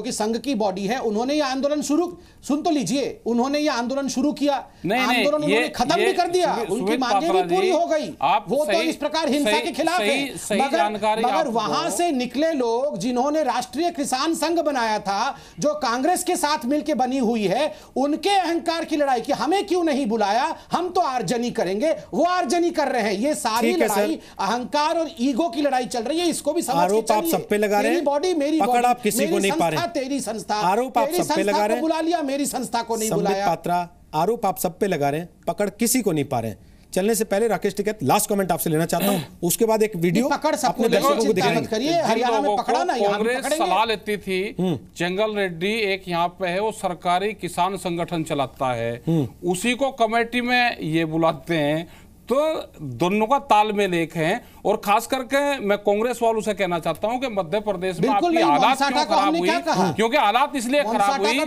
Speaker 8: कि संघ की बॉडी है, उन्होंने ये आंदोलन शुरू, सुन तो लीजिए, उन्होंने ये आंदोलन शुरू किया, आंदोलन उन्होंने खत्म भी कर दिया, उनकी मांगे भी पूरी हो गई। वो तो इस प्रकार हिंसा के खिलाफ है। मगर वहां से निकले लोग जिन्होंने राष्ट्रीय किसान संघ बनाया था, जो कांग्रेस के साथ मिलकर बनी हुई है, उनके अहंकार की लड़ाई की हमें क्यों नहीं बुलाया, हम तो आर्जनी करेंगे, वो आर्जनी कर रहे हैं। ये सारी लड़ाई अहंकार और ईगो की लड़ाई चल रही है, इसको भी समझ के चलिए।
Speaker 1: आप सब पे लगा रहे हैं,
Speaker 8: बॉडी मेरी
Speaker 1: पकड़ आप किसी को नहीं पा रहे,
Speaker 8: तेरी संस्था,
Speaker 1: आरोप आप सब पे लगा रहे हैं,
Speaker 8: बुला लिया, मेरी संस्था को नहीं बुलाया।
Speaker 1: पात्रा, आरोप आप सब पे लगा रहे हैं, पकड़ किसी को नहीं पा रहे हैं। चलने से पहले राकेश टिकैत, लास्ट कमेंट आपसे लेना चाहता हूं, उसके बाद एक वीडियो अपने दर्शकों को दिखाएंगे।
Speaker 8: हरियाणा में पकड़ा ना,
Speaker 11: कांग्रेस सलाह लेती थी, जंगल रेड्डी एक यहाँ पे है, वो सरकारी किसान संगठन चलाता है, उसी को कमेटी में ये बुलाते हैं। तो दोनों का तालमेल एक है। और खास करके मैं कांग्रेस वालों से कहना चाहता हूं कि मध्य प्रदेश में आपकी हालात क्यों खराब हुई, क्योंकि हालात इसलिए खराब हुई कि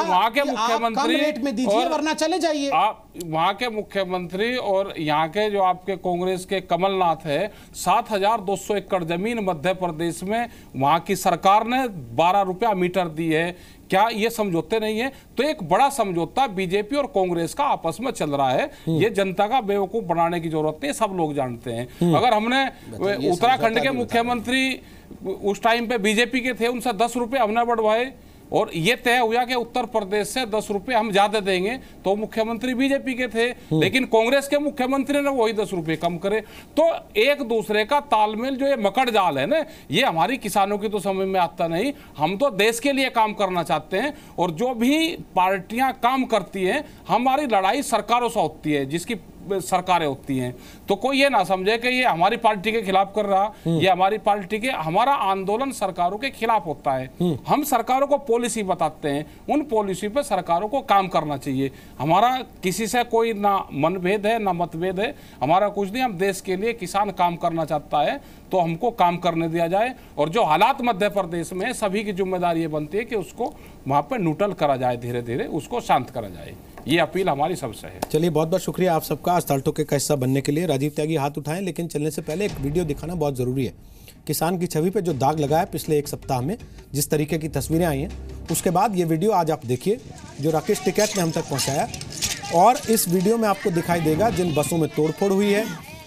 Speaker 11: वहां के मुख्यमंत्री
Speaker 8: और वरना चले जाइए,
Speaker 11: आप वहां के मुख्यमंत्री और यहाँ के जो आपके कांग्रेस के कमलनाथ है, 7,200 एकड़ जमीन मध्य प्रदेश में वहां की सरकार ने 12 रुपया मीटर दी है। क्या ये समझौते नहीं है? तो एक बड़ा समझौता बीजेपी और कांग्रेस का आपस में चल रहा है। ये जनता का बेवकूफ बनाने की जरूरत नहीं, सब लोग जानते हैं। अगर हमने उत्तराखंड के मुख्यमंत्री उस टाइम पे बीजेपी के थे, उनसे 10 रुपए हमने बढ़वाए और ये तय हुआ कि उत्तर प्रदेश से 10 रुपए हम ज्यादा देंगे, तो मुख्यमंत्री बीजेपी के थे, लेकिन कांग्रेस के मुख्यमंत्री ने वही 10 रुपए कम करे। तो एक दूसरे का तालमेल जो ये मकड़ जाल है ना, ये हमारी किसानों की तो समझ में आता नहीं। हम तो देश के लिए काम करना चाहते हैं, और जो भी पार्टियां काम करती हैं, हमारी लड़ाई सरकारों से होती है, जिसकी सरकारें होती हैं। तो कोई ये ना समझे कि ये हमारी पार्टी के खिलाफ कर रहा, ये हमारी पार्टी के, हमारा आंदोलन सरकारों के खिलाफ होता है। हम सरकारों को पॉलिसी बताते हैं, उन पॉलिसी पे सरकारों को काम करना चाहिए। हमारा किसी से कोई ना मनभेद है ना मतभेद है, हमारा कुछ नहीं। हम देश के लिए, किसान काम करना चाहता है तो हमको काम करने दिया जाए, और जो हालात मध्य प्रदेश में, सभी की जिम्मेदारी ये बनती है कि उसको वहाँ पे न्यूट्रल करा जाए, धीरे धीरे उसको शांत करा जाए। ये अपील हमारी सबसे है।
Speaker 1: चलिए, बहुत बहुत शुक्रिया आप सबका आज ताल ठोक का हिस्सा बनने के लिए। राजीव त्यागी हाथ उठाएं, लेकिन चलने से पहले एक वीडियो दिखाना बहुत ज़रूरी है। किसान की छवि पे जो दाग लगा है पिछले एक सप्ताह में, जिस तरीके की तस्वीरें आई हैं, उसके बाद ये वीडियो आज आप देखिए जो राकेश टिकैत ने हम तक पहुँचाया। और इस वीडियो में आपको दिखाई देगा जिन बसों में तोड़फोड़ हुई है,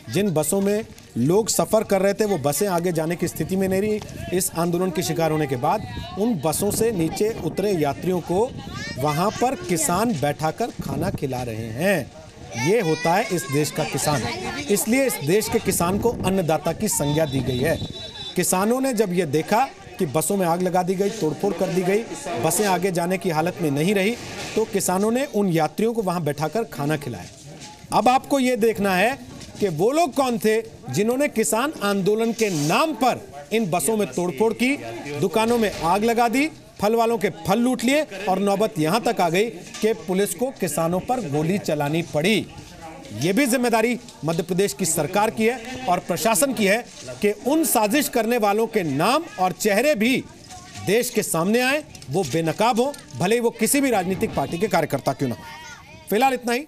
Speaker 1: जिन बसों में लोग सफ़र कर रहे थे वो बसें आगे जाने की स्थिति में नहीं रही इस आंदोलन के शिकार होने के बाद। उन बसों से नीचे उतरे यात्रियों को वहां पर किसान बैठाकर खाना खिला रहे हैं। ये होता है इस देश का किसान। इसलिए इस देश के किसान को अन्नदाता की संज्ञा दी गई है। किसानों ने जब ये देखा कि बसों में आग लगा दी गई, तोड़फोड़ कर दी गई, बसें आगे जाने की हालत में नहीं रही, तो किसानों ने उन यात्रियों को वहां बैठाकर खाना खिलाया। अब आपको ये देखना है कि वो लोग कौन थे जिन्होंने किसान आंदोलन के नाम पर इन बसों में तोड़फोड़ की, दुकानों में आग लगा दी, फल वालों के फल लूट लिए, और नौबत यहां तक आ गई कि पुलिस को किसानों पर गोली चलानी पड़ी। ये भी जिम्मेदारी मध्य प्रदेश की सरकार की है और प्रशासन की है कि उन साजिश करने वालों के नाम और चेहरे भी देश के सामने आए, वो बेनकाब हो, भले ही वो किसी भी राजनीतिक पार्टी के कार्यकर्ता क्यों ना हो। फिलहाल इतना ही।